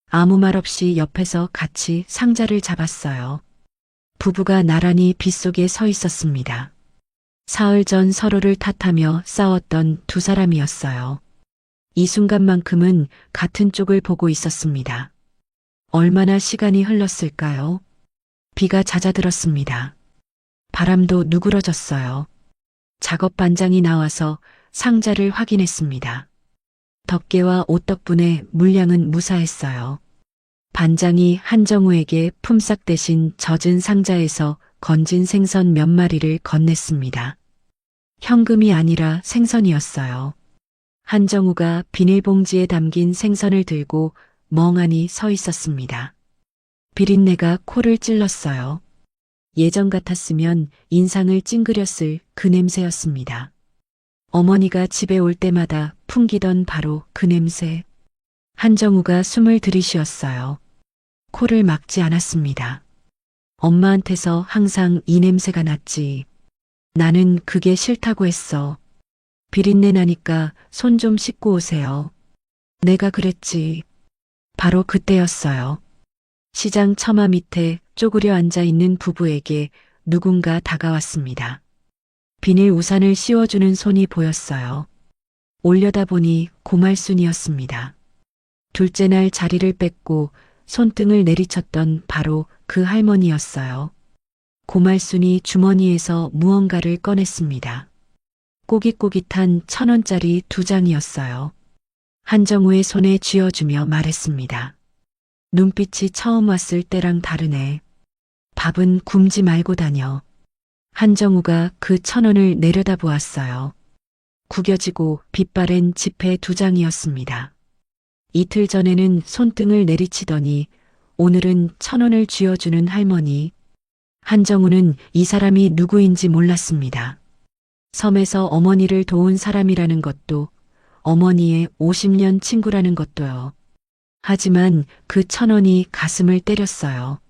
아무 말 없이 옆에서 같이 상자를 잡았어요. 부부가 나란히 빗속에 서 있었습니다. 사흘 전 서로를 탓하며 싸웠던 두 사람이었어요. 이 순간만큼은 같은 쪽을 보고 있었습니다. 얼마나 시간이 흘렀을까요? 비가 잦아들었습니다. 바람도 누그러졌어요. 작업 반장이 나와서 상자를 확인했습니다. 덮개와 옷 덕분에 물량은 무사했어요. 반장이 한정우에게 품삯 대신 젖은 상자에서 건진 생선 몇 마리를 건넸습니다. 현금이 아니라 생선이었어요. 한정우가 비닐봉지에 담긴 생선을 들고 멍하니 서 있었습니다. 비린내가 코를 찔렀어요. 예전 같았으면 인상을 찡그렸을 그 냄새였습니다. 어머니가 집에 올 때마다 풍기던 바로 그 냄새. 한정우가 숨을 들이쉬었어요. 코를 막지 않았습니다. 엄마한테서 항상 이 냄새가 났지. 나는 그게 싫다고 했어. 비린내 나니까 손 좀 씻고 오세요. 내가 그랬지. 바로 그때였어요. 시장 처마 밑에 쪼그려 앉아 있는 부부에게 누군가 다가왔습니다. 비닐 우산을 씌워주는 손이 보였어요. 올려다보니 고말순이었습니다. 둘째 날 자리를 뺏고 손등을 내리쳤던 바로 그 할머니였어요. 고말순이 주머니에서 무언가를 꺼냈습니다. 꼬깃꼬깃한 1,000원짜리 2장이었어요. 한정우의 손에 쥐어주며 말했습니다. 눈빛이 처음 왔을 때랑 다르네. 밥은 굶지 말고 다녀. 한정우가 그 1,000원을 내려다보았어요. 구겨지고 빛바랜 지폐 2장이었습니다. 이틀 전에는 손등을 내리치더니 오늘은 1,000원을 쥐어주는 할머니. 한정우는 이 사람이 누구인지 몰랐습니다. 섬에서 어머니를 도운 사람이라는 것도, 어머니의 50년 친구라는 것도요. 하지만 그 1,000원이 가슴을 때렸어요.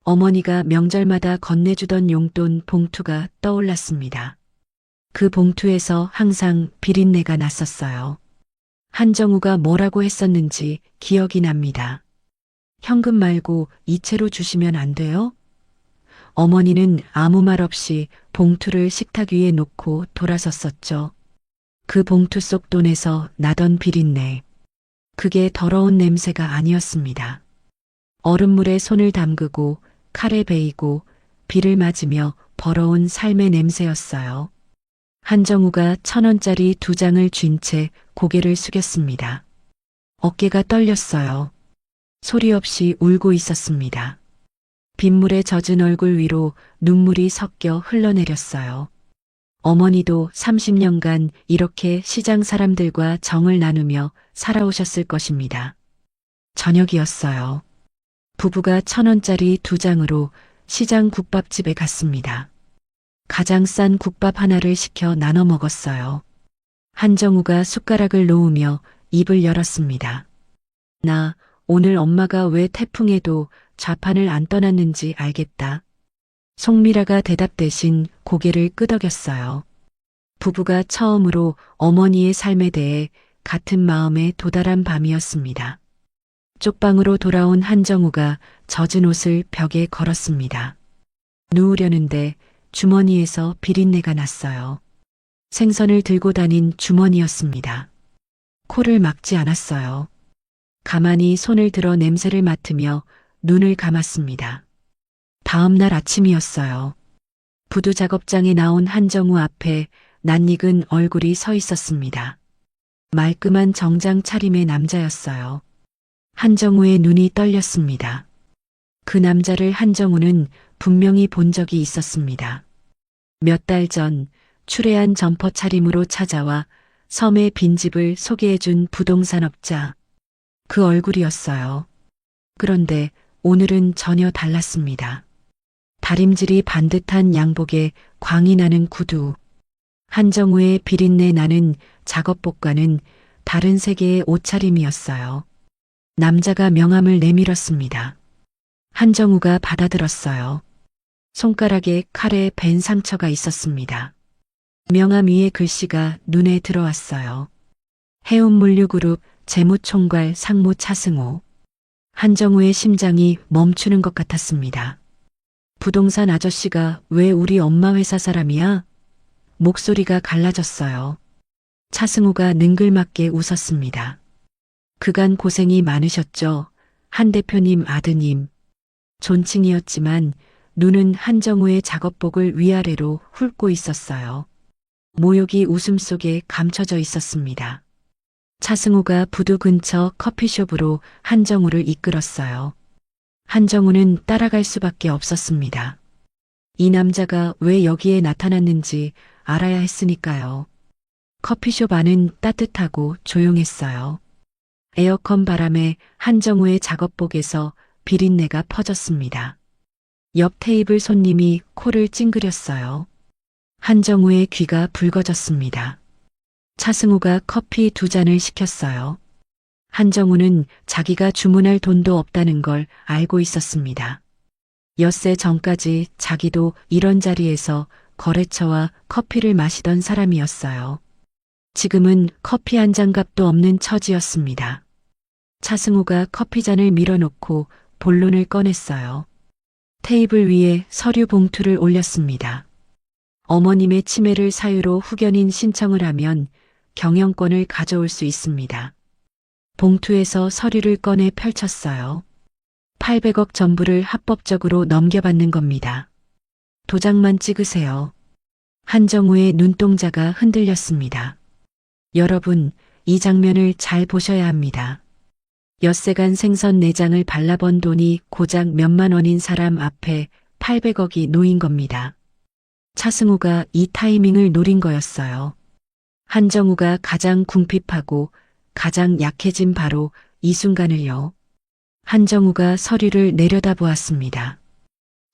어머니가 명절마다 건네주던 용돈 봉투가 떠올랐습니다. 그 봉투에서 항상 비린내가 났었어요. 한정우가 뭐라고 했었는지 기억이 납니다. 현금 말고 이체로 주시면 안 돼요? 어머니는 아무 말 없이 봉투를 식탁 위에 놓고 돌아섰었죠. 그 봉투 속 돈에서 나던 비린내. 그게 더러운 냄새가 아니었습니다. 얼음물에 손을 담그고 칼에 베이고 비를 맞으며 벌어온 삶의 냄새였어요. 한정우가 1,000원짜리 2장을 쥔 채 고개를 숙였습니다. 어깨가 떨렸어요. 소리 없이 울고 있었습니다. 빗물에 젖은 얼굴 위로 눈물이 섞여 흘러내렸어요. 어머니도 30년간 이렇게 시장 사람들과 정을 나누며 살아오셨을 것입니다. 저녁이었어요. 부부가 1,000원짜리 2장으로 시장 국밥집에 갔습니다. 가장 싼 국밥 하나를 시켜 나눠 먹었어요. 한정우가 숟가락을 놓으며 입을 열었습니다. 나 오늘 엄마가 왜 태풍에도 좌판을 안 떠났는지 알겠다. 송미라가 대답 대신 고개를 끄덕였어요. 부부가 처음으로 어머니의 삶에 대해 같은 마음에 도달한 밤이었습니다. 쪽방으로 돌아온 한정우가 젖은 옷을 벽에 걸었습니다. 누우려는데 주머니에서 비린내가 났어요. 생선을 들고 다닌 주머니였습니다. 코를 막지 않았어요. 가만히 손을 들어 냄새를 맡으며 눈을 감았습니다. 다음 날 아침이었어요. 부두 작업장에 나온 한정우 앞에 낯익은 얼굴이 서 있었습니다. 말끔한 정장 차림의 남자였어요. 한정우의 눈이 떨렸습니다. 그 남자를 한정우는 분명히 본 적이 있었습니다. 몇 달 전 추레한 점퍼 차림으로 찾아와 섬의 빈집을 소개해준 부동산업자. 그 얼굴이었어요. 그런데 오늘은 전혀 달랐습니다. 다림질이 반듯한 양복에 광이 나는 구두. 한정우의 비린내 나는 작업복과는 다른 세계의 옷차림이었어요. 남자가 명함을 내밀었습니다. 한정우가 받아들었어요. 손가락에 칼에 벤 상처가 있었습니다. 명함 위에 글씨가 눈에 들어왔어요. 해운물류그룹 재무총괄 상무 차승호. 한정우의 심장이 멈추는 것 같았습니다. 부동산 아저씨가 왜 우리 엄마 회사 사람이야? 목소리가 갈라졌어요. 차승호가 능글맞게 웃었습니다. 그간 고생이 많으셨죠. 한 대표님 아드님. 존칭이었지만 눈은 한정우의 작업복을 위아래로 훑고 있었어요. 모욕이 웃음 속에 감춰져 있었습니다. 차승호가 부두 근처 커피숍으로 한정우를 이끌었어요. 한정우는 따라갈 수밖에 없었습니다. 이 남자가 왜 여기에 나타났는지 알아야 했으니까요. 커피숍 안은 따뜻하고 조용했어요. 에어컨 바람에 한정우의 작업복에서 비린내가 퍼졌습니다. 옆 테이블 손님이 코를 찡그렸어요. 한정우의 귀가 붉어졌습니다. 차승우가 커피 2잔을 시켰어요. 한정우는 자기가 주문할 돈도 없다는 걸 알고 있었습니다. 엿새 전까지 자기도 이런 자리에서 거래처와 커피를 마시던 사람이었어요. 지금은 커피 한 잔 값도 없는 처지였습니다. 차승우가 커피잔을 밀어놓고 본론을 꺼냈어요. 테이블 위에 서류 봉투를 올렸습니다. 어머님의 치매를 사유로 후견인 신청을 하면 경영권을 가져올 수 있습니다. 봉투에서 서류를 꺼내 펼쳤어요. 800억 전부를 합법적으로 넘겨받는 겁니다. 도장만 찍으세요. 한정우의 눈동자가 흔들렸습니다. 여러분, 이 장면을 잘 보셔야 합니다. 엿새간 생선 내장을 발라번 돈이 고작 몇만 원인 사람 앞에 800억이 놓인 겁니다. 차승우가 이 타이밍을 노린 거였어요. 한정우가 가장 궁핍하고 가장 약해진 바로 이 순간을요. 한정우가 서류를 내려다보았습니다.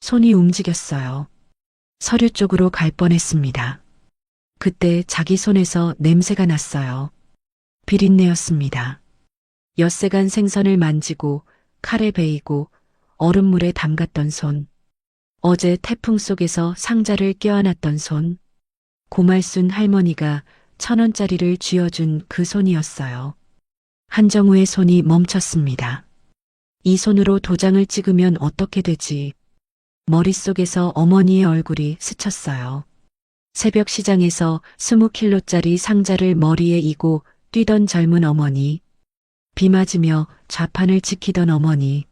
손이 움직였어요. 서류 쪽으로 갈 뻔했습니다. 그때 자기 손에서 냄새가 났어요. 비린내였습니다. 엿새간 생선을 만지고 칼에 베이고 얼음물에 담갔던 손. 어제 태풍 속에서 상자를 껴안았던 손. 고말순 할머니가 1,000원짜리를 쥐어준 그 손이었어요. 한정우의 손이 멈췄습니다. 이 손으로 도장을 찍으면 어떻게 되지? 머릿속에서 어머니의 얼굴이 스쳤어요. 새벽 시장에서 20킬로짜리 상자를 머리에 이고 뛰던 젊은 어머니. 비 맞으며 좌판을 지키던 어머니.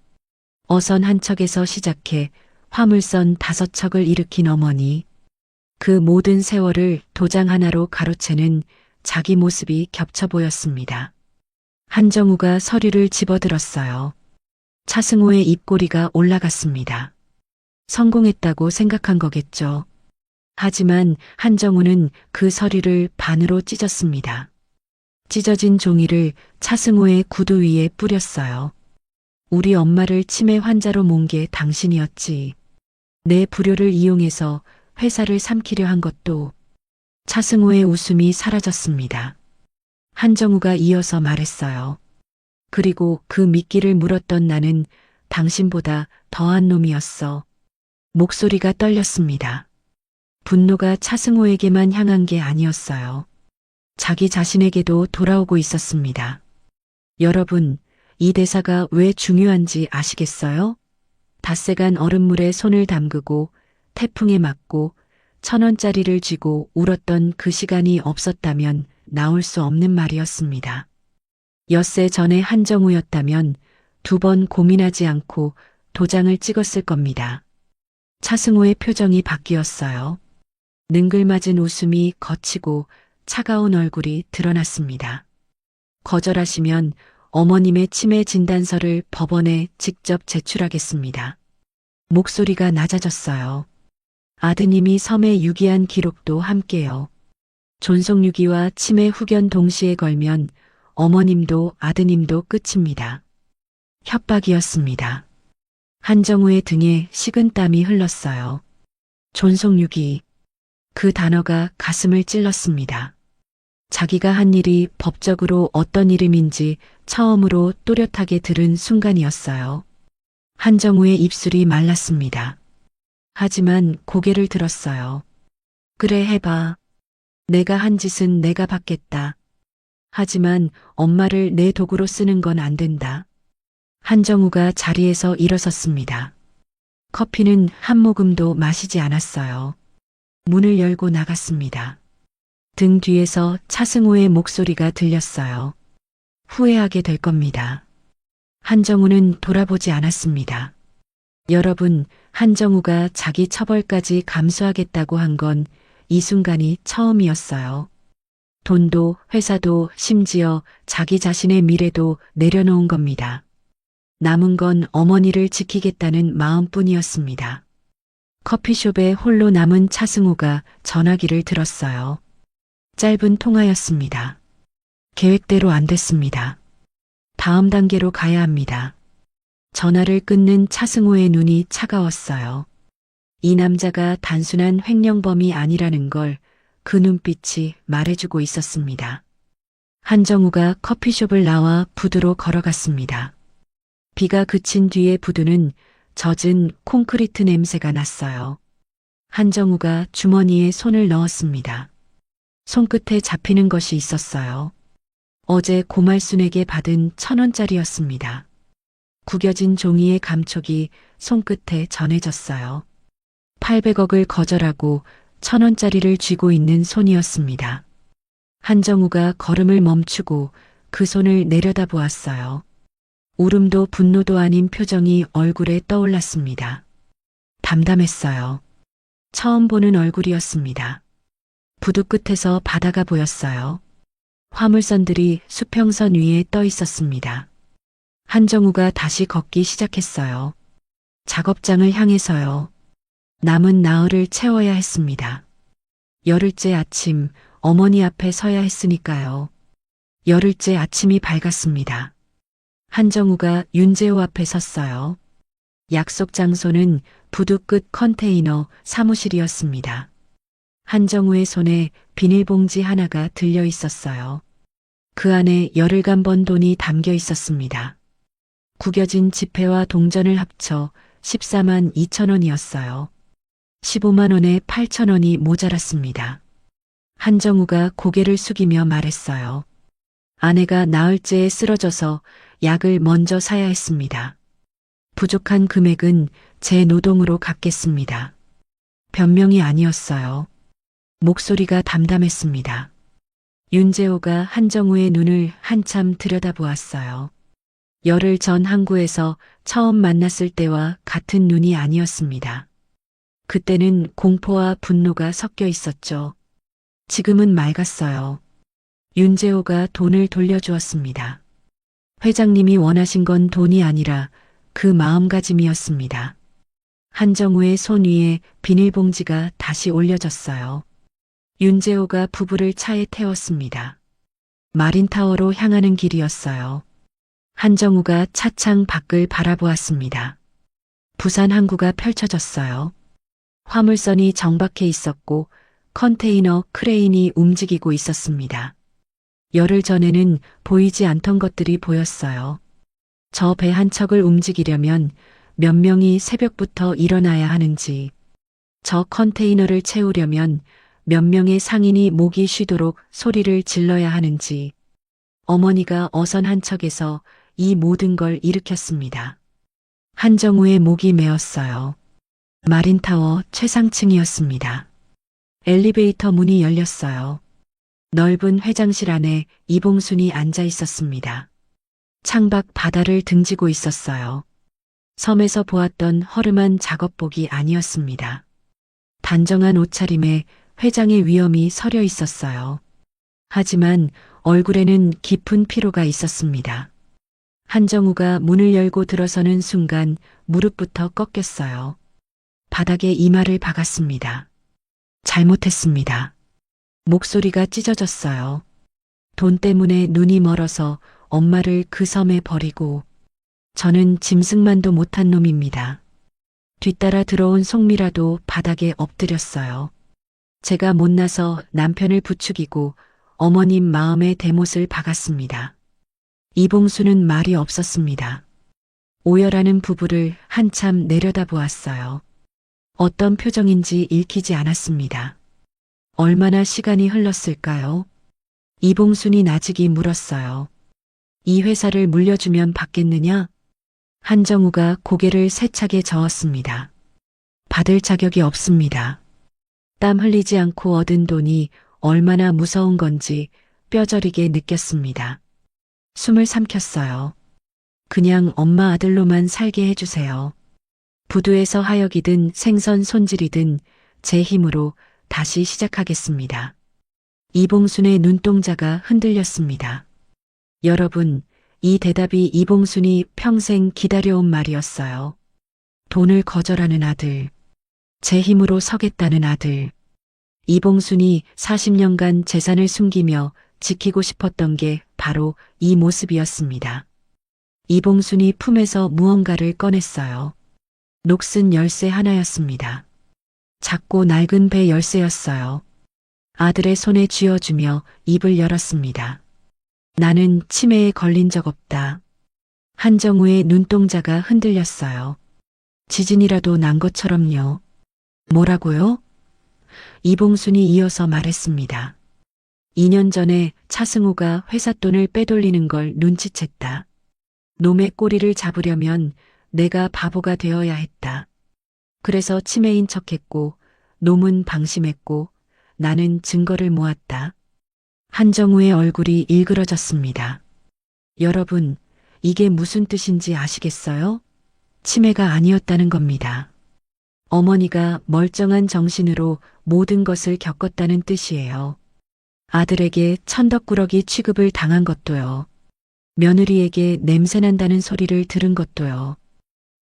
어선 한 척에서 시작해 화물선 5척을 일으킨 어머니. 그 모든 세월을 도장 하나로 가로채는 자기 모습이 겹쳐 보였습니다. 한정우가 서류를 집어들었어요. 차승호의 입꼬리가 올라갔습니다. 성공했다고 생각한 거겠죠. 하지만 한정우는 그 서류를 반으로 찢었습니다. 찢어진 종이를 차승호의 구두 위에 뿌렸어요. 우리 엄마를 치매 환자로 몬 게 당신이었지. 내 불효를 이용해서 회사를 삼키려 한 것도. 차승호의 웃음이 사라졌습니다. 한정우가 이어서 말했어요. 그리고 그 미끼를 물었던 나는 당신보다 더한 놈이었어. 목소리가 떨렸습니다. 분노가 차승호에게만 향한 게 아니었어요. 자기 자신에게도 돌아오고 있었습니다. 여러분, 이 대사가 왜 중요한지 아시겠어요? 닷새간 얼음물에 손을 담그고 태풍에 맞고 1,000원짜리를 쥐고 울었던 그 시간이 없었다면 나올 수 없는 말이었습니다. 엿새 전에 한정우였다면 2번 고민하지 않고 도장을 찍었을 겁니다. 차승호의 표정이 바뀌었어요. 능글맞은 웃음이 거치고 차가운 얼굴이 드러났습니다. 거절하시면 어머님의 치매 진단서를 법원에 직접 제출하겠습니다. 목소리가 낮아졌어요. 아드님이 섬에 유기한 기록도 함께요. 존속유기와 치매 후견 동시에 걸면 어머님도 아드님도 끝입니다. 협박이었습니다. 한정우의 등에 식은땀이 흘렀어요. 존속유기. 그 단어가 가슴을 찔렀습니다. 자기가 한 일이 법적으로 어떤 이름인지 처음으로 또렷하게 들은 순간이었어요. 한정우의 입술이 말랐습니다. 하지만 고개를 들었어요. 그래 해봐. 내가 한 짓은 내가 받겠다. 하지만 엄마를 내 도구로 쓰는 건 안 된다. 한정우가 자리에서 일어섰습니다. 커피는 한 모금도 마시지 않았어요. 문을 열고 나갔습니다. 등 뒤에서 차승호의 목소리가 들렸어요. 후회하게 될 겁니다. 한정우는 돌아보지 않았습니다. 여러분, 한정우가 자기 처벌까지 감수하겠다고 한 건 이 순간이 처음이었어요. 돈도 회사도 심지어 자기 자신의 미래도 내려놓은 겁니다. 남은 건 어머니를 지키겠다는 마음뿐이었습니다. 커피숍에 홀로 남은 차승호가 전화기를 들었어요. 짧은 통화였습니다. 계획대로 안 됐습니다. 다음 단계로 가야 합니다. 전화를 끊는 차승호의 눈이 차가웠어요. 이 남자가 단순한 횡령범이 아니라는 걸 그 눈빛이 말해주고 있었습니다. 한정우가 커피숍을 나와 부두로 걸어갔습니다. 비가 그친 뒤에 부두는 젖은 콘크리트 냄새가 났어요. 한정우가 주머니에 손을 넣었습니다. 손끝에 잡히는 것이 있었어요. 어제 고말순에게 받은 1,000원짜리였습니다. 구겨진 종이의 감촉이 손끝에 전해졌어요. 800억을 거절하고 1,000원짜리를 쥐고 있는 손이었습니다. 한정우가 걸음을 멈추고 그 손을 내려다보았어요. 울음도 분노도 아닌 표정이 얼굴에 떠올랐습니다. 담담했어요. 처음 보는 얼굴이었습니다. 부두 끝에서 바다가 보였어요. 화물선들이 수평선 위에 떠 있었습니다. 한정우가 다시 걷기 시작했어요. 작업장을 향해서요. 남은 나흘을 채워야 했습니다. 열흘째 아침 어머니 앞에 서야 했으니까요. 열흘째 아침이 밝았습니다. 한정우가 윤재호 앞에 섰어요. 약속 장소는 부두 끝 컨테이너 사무실이었습니다. 한정우의 손에 비닐봉지 하나가 들려 있었어요. 그 안에 열흘간 번 돈이 담겨 있었습니다. 구겨진 지폐와 동전을 합쳐 14만 2천 원이었어요. 15만 원에 8천 원이 모자랐습니다. 한정우가 고개를 숙이며 말했어요. 아내가 나흘째에 쓰러져서 약을 먼저 사야 했습니다. 부족한 금액은 제 노동으로 갚겠습니다. 변명이 아니었어요. 목소리가 담담했습니다. 윤재호가 한정우의 눈을 한참 들여다보았어요. 열흘 전 항구에서 처음 만났을 때와 같은 눈이 아니었습니다. 그때는 공포와 분노가 섞여 있었죠. 지금은 맑았어요. 윤재호가 돈을 돌려주었습니다. 회장님이 원하신 건 돈이 아니라 그 마음가짐이었습니다. 한정우의 손 위에 비닐봉지가 다시 올려졌어요. 윤재호가 부부를 차에 태웠습니다. 마린타워로 향하는 길이었어요. 한정우가 차창 밖을 바라보았습니다. 부산 항구가 펼쳐졌어요. 화물선이 정박해 있었고 컨테이너 크레인이 움직이고 있었습니다. 열흘 전에는 보이지 않던 것들이 보였어요. 저 배 한 척을 움직이려면 몇 명이 새벽부터 일어나야 하는지, 저 컨테이너를 채우려면 몇 명의 상인이 목이 쉬도록 소리를 질러야 하는지, 어머니가 어선 한 척에서 이 모든 걸 일으켰습니다. 한정우의 목이 메었어요. 마린타워 최상층이었습니다. 엘리베이터 문이 열렸어요. 넓은 회장실 안에 이봉순이 앉아 있었습니다. 창밖 바다를 등지고 있었어요. 섬에서 보았던 허름한 작업복이 아니었습니다. 단정한 옷차림에 회장의 위엄이 서려 있었어요. 하지만 얼굴에는 깊은 피로가 있었습니다. 한정우가 문을 열고 들어서는 순간 무릎부터 꺾였어요. 바닥에 이마를 박았습니다. 잘못했습니다. 목소리가 찢어졌어요. 돈 때문에 눈이 멀어서 엄마를 그 섬에 버리고 저는 짐승만도 못한 놈입니다. 뒤따라 들어온 송미라도 바닥에 엎드렸어요. 제가 못나서 남편을 부추기고 어머님 마음에 대못을 박았습니다. 이봉수는 말이 없었습니다. 오열하는 부부를 한참 내려다보았어요. 어떤 표정인지 읽히지 않았습니다. 얼마나 시간이 흘렀을까요? 이봉순이 나직이 물었어요. 이 회사를 물려주면 받겠느냐? 한정우가 고개를 세차게 저었습니다. 받을 자격이 없습니다. 땀 흘리지 않고 얻은 돈이 얼마나 무서운 건지 뼈저리게 느꼈습니다. 숨을 삼켰어요. 그냥 엄마 아들로만 살게 해주세요. 부두에서 하역이든 생선 손질이든 제 힘으로 다시 시작하겠습니다. 이봉순의 눈동자가 흔들렸습니다. 여러분, 이 대답이 이봉순이 평생 기다려온 말이었어요. 돈을 거절하는 아들, 제 힘으로 서겠다는 아들. 이봉순이 40년간 재산을 숨기며 지키고 싶었던 게 바로 이 모습이었습니다. 이봉순이 품에서 무언가를 꺼냈어요. 녹슨 열쇠 하나였습니다. 작고 낡은 배 열쇠였어요. 아들의 손에 쥐어주며 입을 열었습니다. 나는 치매에 걸린 적 없다. 한정우의 눈동자가 흔들렸어요. 지진이라도 난 것처럼요. 뭐라고요? 이봉순이 이어서 말했습니다. 2년 전에 차승우가 회사 돈을 빼돌리는 걸 눈치챘다. 놈의 꼬리를 잡으려면 내가 바보가 되어야 했다. 그래서 치매인 척했고 놈은 방심했고 나는 증거를 모았다. 한정우의 얼굴이 일그러졌습니다. 여러분, 이게 무슨 뜻인지 아시겠어요? 치매가 아니었다는 겁니다. 어머니가 멀쩡한 정신으로 모든 것을 겪었다는 뜻이에요. 아들에게 천덕꾸러기 취급을 당한 것도요. 며느리에게 냄새난다는 소리를 들은 것도요.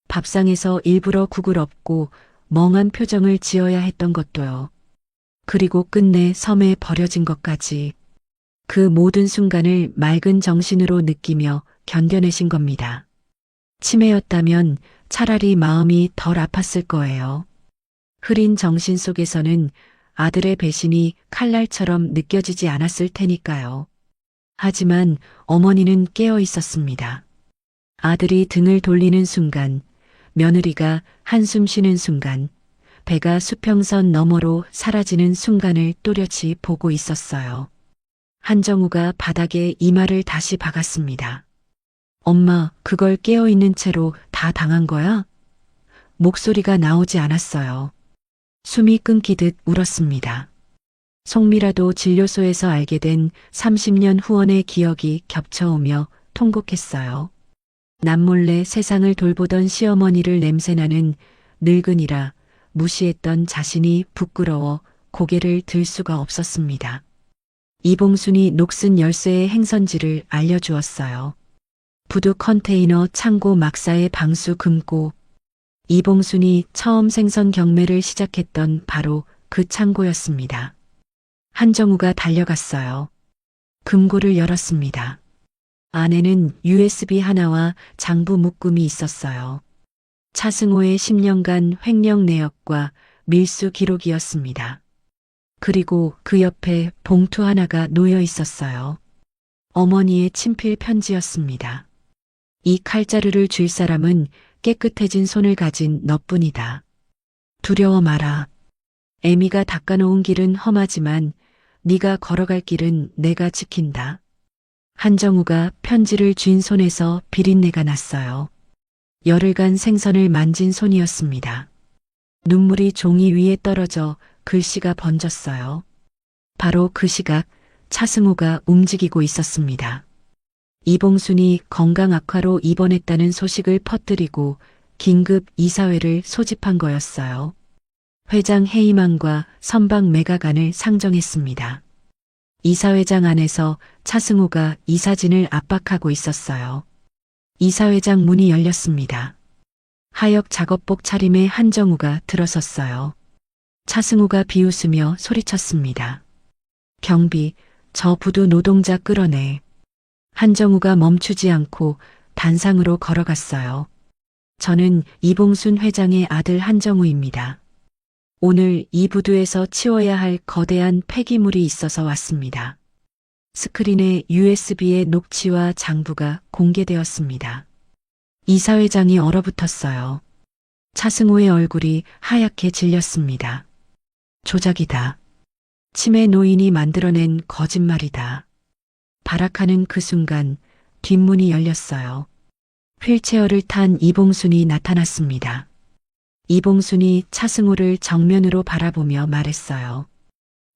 밥상에서 일부러 국을 엎고 멍한 표정을 지어야 했던 것도요. 그리고 끝내 섬에 버려진 것까지. 그 모든 순간을 맑은 정신으로 느끼며 견뎌내신 겁니다. 치매였다면 차라리 마음이 덜 아팠을 거예요. 흐린 정신 속에서는 아들의 배신이 칼날처럼 느껴지지 않았을 테니까요. 하지만 어머니는 깨어 있었습니다. 아들이 등을 돌리는 순간, 며느리가 한숨 쉬는 순간, 배가 수평선 너머로 사라지는 순간을 또렷이 보고 있었어요. 한정우가 바닥에 이마를 다시 박았습니다. 엄마, 그걸 깨어있는 채로 다 당한 거야? 목소리가 나오지 않았어요. 숨이 끊기듯 울었습니다. 송미라도 진료소에서 알게 된 30년 후원의 기억이 겹쳐오며 통곡했어요. 남몰래 세상을 돌보던 시어머니를 냄새나는 늙은이라 무시했던 자신이 부끄러워 고개를 들 수가 없었습니다. 이봉순이 녹슨 열쇠의 행선지를 알려주었어요. 부두 컨테이너 창고 막사의 방수 금고. 이봉순이 처음 생선 경매를 시작했던 바로 그 창고였습니다. 한정우가 달려갔어요. 금고를 열었습니다. 안에는 USB 하나와 장부 묶음이 있었어요. 차승호의 10년간 횡령 내역과 밀수 기록이었습니다. 그리고 그 옆에 봉투 하나가 놓여 있었어요. 어머니의 친필 편지였습니다. 이 칼자루를 줄 사람은 깨끗해진 손을 가진 너뿐이다. 두려워 마라. 애미가 닦아놓은 길은 험하지만 네가 걸어갈 길은 내가 지킨다. 한정우가 편지를 쥔 손에서 비린내가 났어요. 열흘간 생선을 만진 손이었습니다. 눈물이 종이 위에 떨어져 글씨가 번졌어요. 바로 그 시각 차승호가 움직이고 있었습니다. 이봉순이 건강 악화로 입원했다는 소식을 퍼뜨리고 긴급 이사회를 소집한 거였어요. 회장 해임안과 선박 매각안을 상정했습니다. 이사회장 안에서 차승호가 이사진을 압박하고 있었어요. 이사회장 문이 열렸습니다. 하역 작업복 차림의 한정우가 들어섰어요. 차승호가 비웃으며 소리쳤습니다. 경비, 저 부두 노동자 끌어내. 한정우가 멈추지 않고 단상으로 걸어갔어요. 저는 이봉순 회장의 아들 한정우입니다. 오늘 이 부두에서 치워야 할 거대한 폐기물이 있어서 왔습니다. 스크린에 USB의 녹취와 장부가 공개되었습니다. 이사회장이 얼어붙었어요. 차승호의 얼굴이 하얗게 질렸습니다. 조작이다. 치매 노인이 만들어낸 거짓말이다. 발악하는 그 순간 뒷문이 열렸어요. 휠체어를 탄 이봉순이 나타났습니다. 이봉순이 차승호를 정면으로 바라보며 말했어요.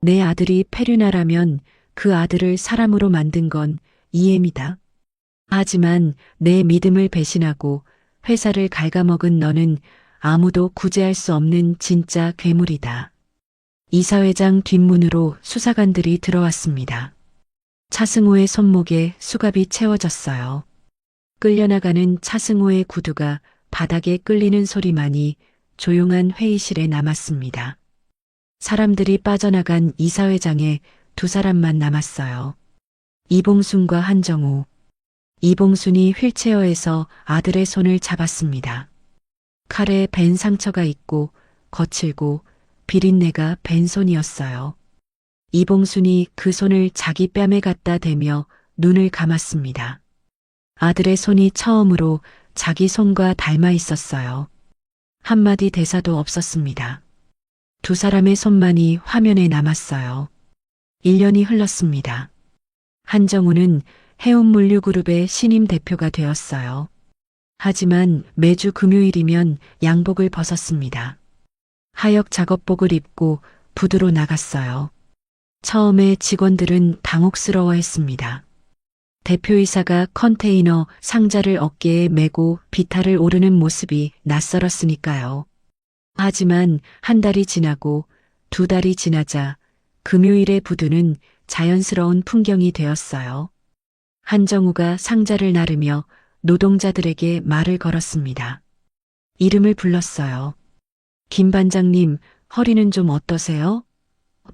내 아들이 페류나라면 그 아들을 사람으로 만든 건 이엠이다. 하지만 내 믿음을 배신하고 회사를 갉아먹은 너는 아무도 구제할 수 없는 진짜 괴물이다. 이사회장 뒷문으로 수사관들이 들어왔습니다. 차승호의 손목에 수갑이 채워졌어요. 끌려나가는 차승호의 구두가 바닥에 끌리는 소리만이 조용한 회의실에 남았습니다. 사람들이 빠져나간 이사회장에 두 사람만 남았어요. 이봉순과 한정우. 이봉순이 휠체어에서 아들의 손을 잡았습니다. 칼에 벤 상처가 있고 거칠고 비린내가 벤 손이었어요. 이봉순이 그 손을 자기 뺨에 갖다 대며 눈을 감았습니다. 아들의 손이 처음으로 자기 손과 닮아 있었어요. 한마디 대사도 없었습니다. 두 사람의 손만이 화면에 남았어요. 1년이 흘렀습니다. 한정우는 해운물류그룹의 신임 대표가 되었어요. 하지만 매주 금요일이면 양복을 벗었습니다. 하역 작업복을 입고 부두로 나갔어요. 처음에 직원들은 당혹스러워했습니다. 대표이사가 컨테이너 상자를 어깨에 메고 비탈을 오르는 모습이 낯설었으니까요. 하지만 한 달이 지나고 두 달이 지나자 금요일의 부두는 자연스러운 풍경이 되었어요. 한정우가 상자를 나르며 노동자들에게 말을 걸었습니다. 이름을 불렀어요. 김 반장님, 허리는 좀 어떠세요?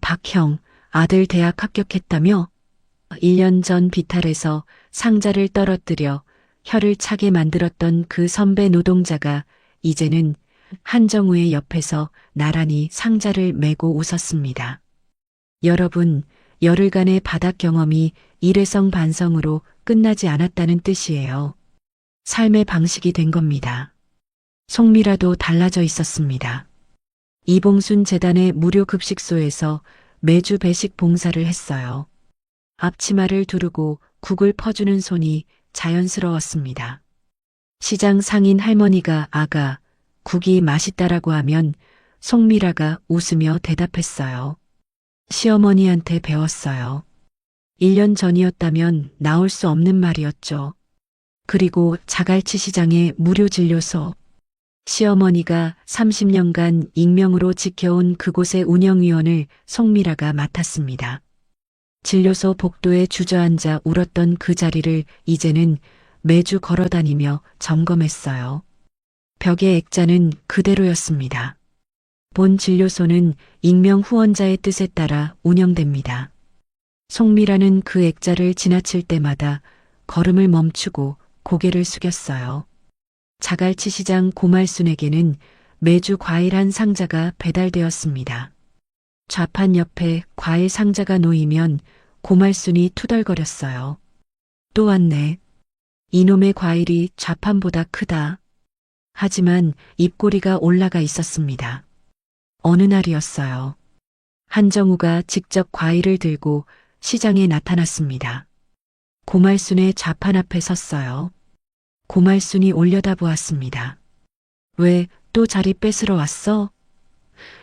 박형, 아들 대학 합격했다며? 1년 전 비탈에서 상자를 떨어뜨려 혀를 차게 만들었던 그 선배 노동자가 이제는 한정우의 옆에서 나란히 상자를 메고 웃었습니다. 여러분, 열흘간의 바닥 경험이 일회성 반성으로 끝나지 않았다는 뜻이에요. 삶의 방식이 된 겁니다. 송미라도 달라져 있었습니다. 이봉순 재단의 무료 급식소에서 매주 배식 봉사를 했어요. 앞치마를 두르고 국을 퍼주는 손이 자연스러웠습니다. 시장 상인 할머니가 아가, 국이 맛있다라고 하면 송미라가 웃으며 대답했어요. 시어머니한테 배웠어요. 1년 전이었다면 나올 수 없는 말이었죠. 그리고 자갈치 시장의 무료 진료소. 시어머니가 30년간 익명으로 지켜온 그곳의 운영위원을 송미라가 맡았습니다. 진료소 복도에 주저앉아 울었던 그 자리를 이제는 매주 걸어다니며 점검했어요. 벽의 액자는 그대로였습니다. 본 진료소는 익명 후원자의 뜻에 따라 운영됩니다. 송미라는 그 액자를 지나칠 때마다 걸음을 멈추고 고개를 숙였어요. 자갈치 시장 고말순에게는 매주 과일 한 상자가 배달되었습니다. 좌판 옆에 과일 상자가 놓이면 고말순이 투덜거렸어요. 또 왔네. 이놈의 과일이 좌판보다 크다. 하지만 입꼬리가 올라가 있었습니다. 어느 날이었어요. 한정우가 직접 과일을 들고 시장에 나타났습니다. 고말순의 좌판 앞에 섰어요. 고말순이 올려다보았습니다. 왜 또 자리 뺏으러 왔어?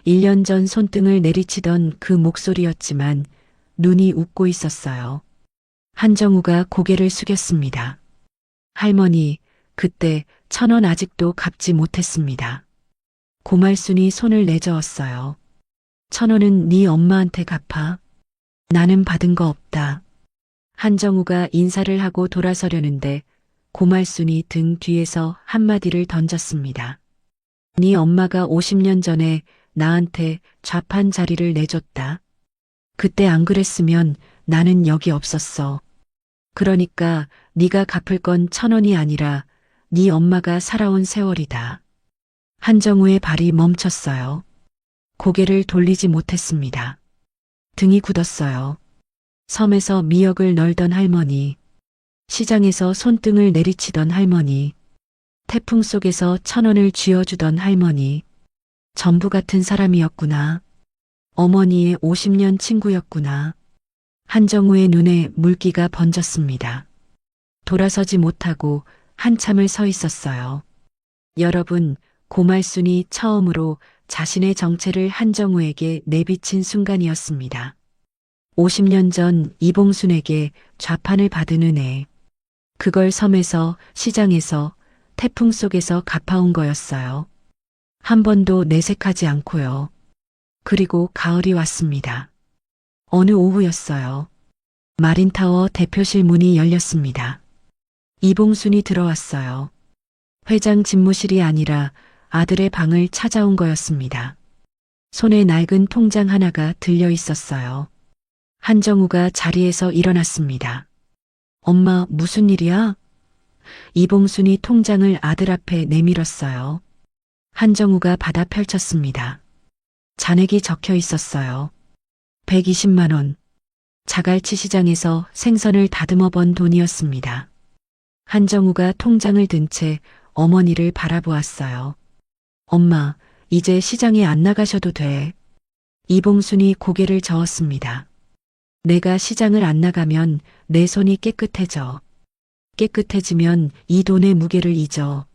1년 전 손등을 내리치던 그 목소리였지만 눈이 웃고 있었어요. 한정우가 고개를 숙였습니다. 할머니, 그때 1,000원 아직도 갚지 못했습니다. 고말순이 손을 내저었어요. 1,000원은 네 엄마한테 갚아. 나는 받은 거 없다. 한정우가 인사를 하고 돌아서려는데 고말순이 등 뒤에서 한마디를 던졌습니다. 네 엄마가 50년 전에 나한테 좌판 자리를 내줬다. 그때 안 그랬으면 나는 여기 없었어. 그러니까 네가 갚을 건 1,000원이 아니라 네 엄마가 살아온 세월이다. 한정우의 발이 멈췄어요. 고개를 돌리지 못했습니다. 등이 굳었어요. 섬에서 미역을 널던 할머니, 시장에서 손등을 내리치던 할머니, 태풍 속에서 1,000원을 쥐어주던 할머니, 전부 같은 사람이었구나. 어머니의 50년 친구였구나. 한정우의 눈에 물기가 번졌습니다. 돌아서지 못하고 한참을 서 있었어요. 여러분, 고말순이 처음으로 자신의 정체를 한정우에게 내비친 순간이었습니다. 50년 전 이봉순에게 좌판을 받은 은혜. 그걸 섬에서, 시장에서, 태풍 속에서 갚아온 거였어요. 한 번도 내색하지 않고요. 그리고 가을이 왔습니다. 어느 오후였어요. 마린타워 대표실 문이 열렸습니다. 이봉순이 들어왔어요. 회장 집무실이 아니라 아들의 방을 찾아온 거였습니다. 손에 낡은 통장 하나가 들려 있었어요. 한정우가 자리에서 일어났습니다. 엄마, 무슨 일이야? 이봉순이 통장을 아들 앞에 내밀었어요. 한정우가 받아 펼쳤습니다. 잔액이 적혀 있었어요. 120만 원. 자갈치 시장에서 생선을 다듬어 번 돈이었습니다. 한정우가 통장을 든 채 어머니를 바라보았어요. 엄마, 이제 시장에 안 나가셔도 돼. 이봉순이 고개를 저었습니다. 내가 시장을 안 나가면 내 손이 깨끗해져. 깨끗해지면 이 돈의 무게를 잊어.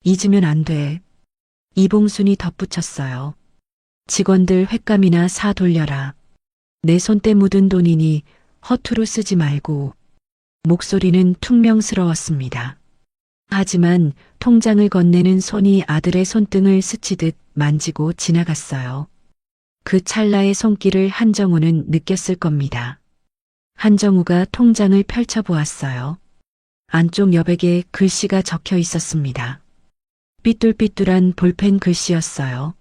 잊으면 안 돼. 이봉순이 덧붙였어요. 직원들 횟감이나 사 돌려라. 내 손때 묻은 돈이니 허투루 쓰지 말고. 목소리는 퉁명스러웠습니다. 하지만 통장을 건네는 손이 아들의 손등을 스치듯 만지고 지나갔어요. 그 찰나의 손길을 한정우는 느꼈을 겁니다. 한정우가 통장을 펼쳐보았어요. 안쪽 여백에 글씨가 적혀 있었습니다. 삐뚤삐뚤한 볼펜 글씨였어요.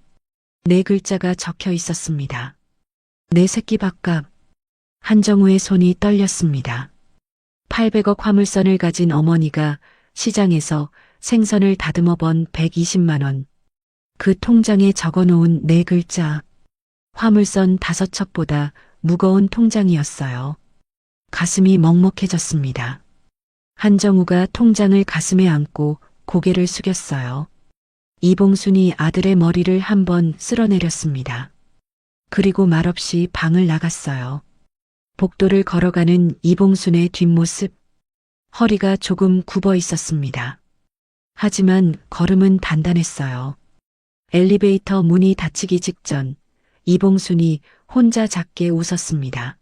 네 글자가 적혀 있었습니다. 내 새끼 밥값. 한정우의 손이 떨렸습니다. 800억 화물선을 가진 어머니가 시장에서 생선을 다듬어 번 120만 원. 그 통장에 적어놓은 네 글자. 화물선 5척보다 무거운 통장이었어요. 가슴이 먹먹해졌습니다. 한정우가 통장을 가슴에 안고 고개를 숙였어요. 이봉순이 아들의 머리를 한번 쓸어내렸습니다. 그리고 말없이 방을 나갔어요. 복도를 걸어가는 이봉순의 뒷모습. 허리가 조금 굽어 있었습니다. 하지만 걸음은 단단했어요. 엘리베이터 문이 닫히기 직전 이봉순이 혼자 작게 웃었습니다.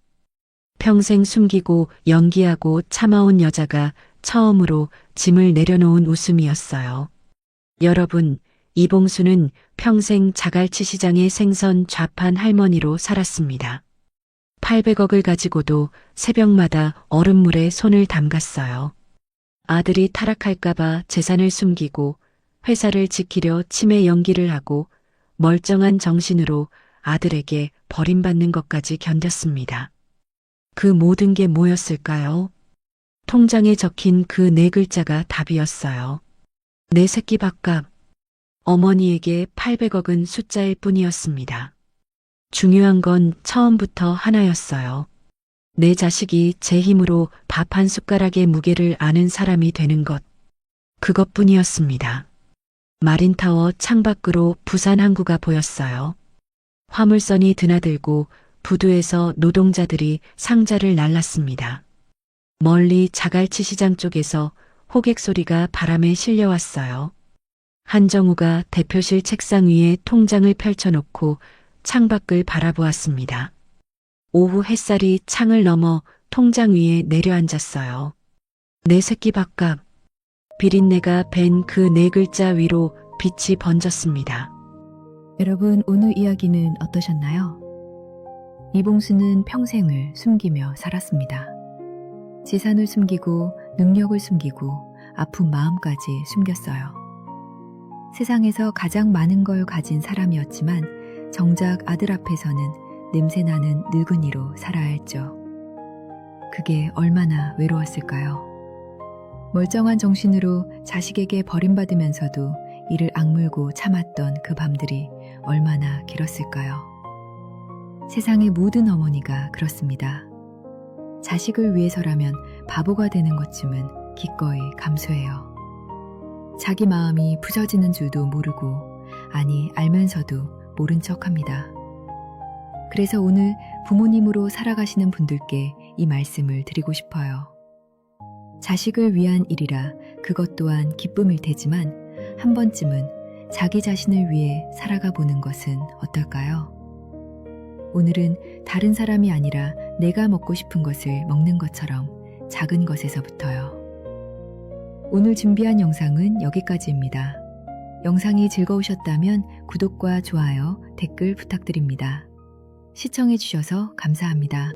평생 숨기고 연기하고 참아온 여자가 처음으로 짐을 내려놓은 웃음이었어요. 여러분, 이봉순은 평생 자갈치 시장의 생선 좌판 할머니로 살았습니다. 800억을 가지고도 새벽마다 얼음물에 손을 담갔어요. 아들이 타락할까봐 재산을 숨기고 회사를 지키려 치매 연기를 하고 멀쩡한 정신으로 아들에게 버림받는 것까지 견뎠습니다. 그 모든 게 뭐였을까요? 통장에 적힌 그 네 글자가 답이었어요. 내 새끼 밥값. 어머니에게 800억은 숫자일 뿐이었습니다. 중요한 건 처음부터 하나였어요. 내 자식이 제 힘으로 밥 한 숟가락의 무게를 아는 사람이 되는 것. 그것뿐이었습니다. 마린타워 창밖으로 부산 항구가 보였어요. 화물선이 드나들고 부두에서 노동자들이 상자를 날랐습니다. 멀리 자갈치 시장 쪽에서 호객 소리가 바람에 실려왔어요. 한정우가 대표실 책상 위에 통장을 펼쳐놓고 창밖을 바라보았습니다. 오후 햇살이 창을 넘어 통장 위에 내려앉았어요. 내 새끼 밥값. 비린내가 밴 그 네 글자 위로 빛이 번졌습니다. 여러분, 오늘 이야기는 어떠셨나요? 이봉수는 평생을 숨기며 살았습니다. 재산을 숨기고 능력을 숨기고 아픈 마음까지 숨겼어요. 세상에서 가장 많은 걸 가진 사람이었지만 정작 아들 앞에서는 냄새나는 늙은이로 살아야 했죠. 그게 얼마나 외로웠을까요? 멀쩡한 정신으로 자식에게 버림받으면서도 이를 악물고 참았던 그 밤들이 얼마나 길었을까요? 세상의 모든 어머니가 그렇습니다. 자식을 위해서라면 바보가 되는 것쯤은 기꺼이 감수해요. 자기 마음이 부서지는 줄도 모르고, 아니 알면서도 모른 척합니다. 그래서 오늘 부모님으로 살아가시는 분들께 이 말씀을 드리고 싶어요. 자식을 위한 일이라 그것 또한 기쁨일 테지만 한 번쯤은 자기 자신을 위해 살아가 보는 것은 어떨까요? 오늘은 다른 사람이 아니라 내가 먹고 싶은 것을 먹는 것처럼 작은 것에서부터요. 오늘 준비한 영상은 여기까지입니다. 영상이 즐거우셨다면 구독과 좋아요, 댓글 부탁드립니다. 시청해주셔서 감사합니다.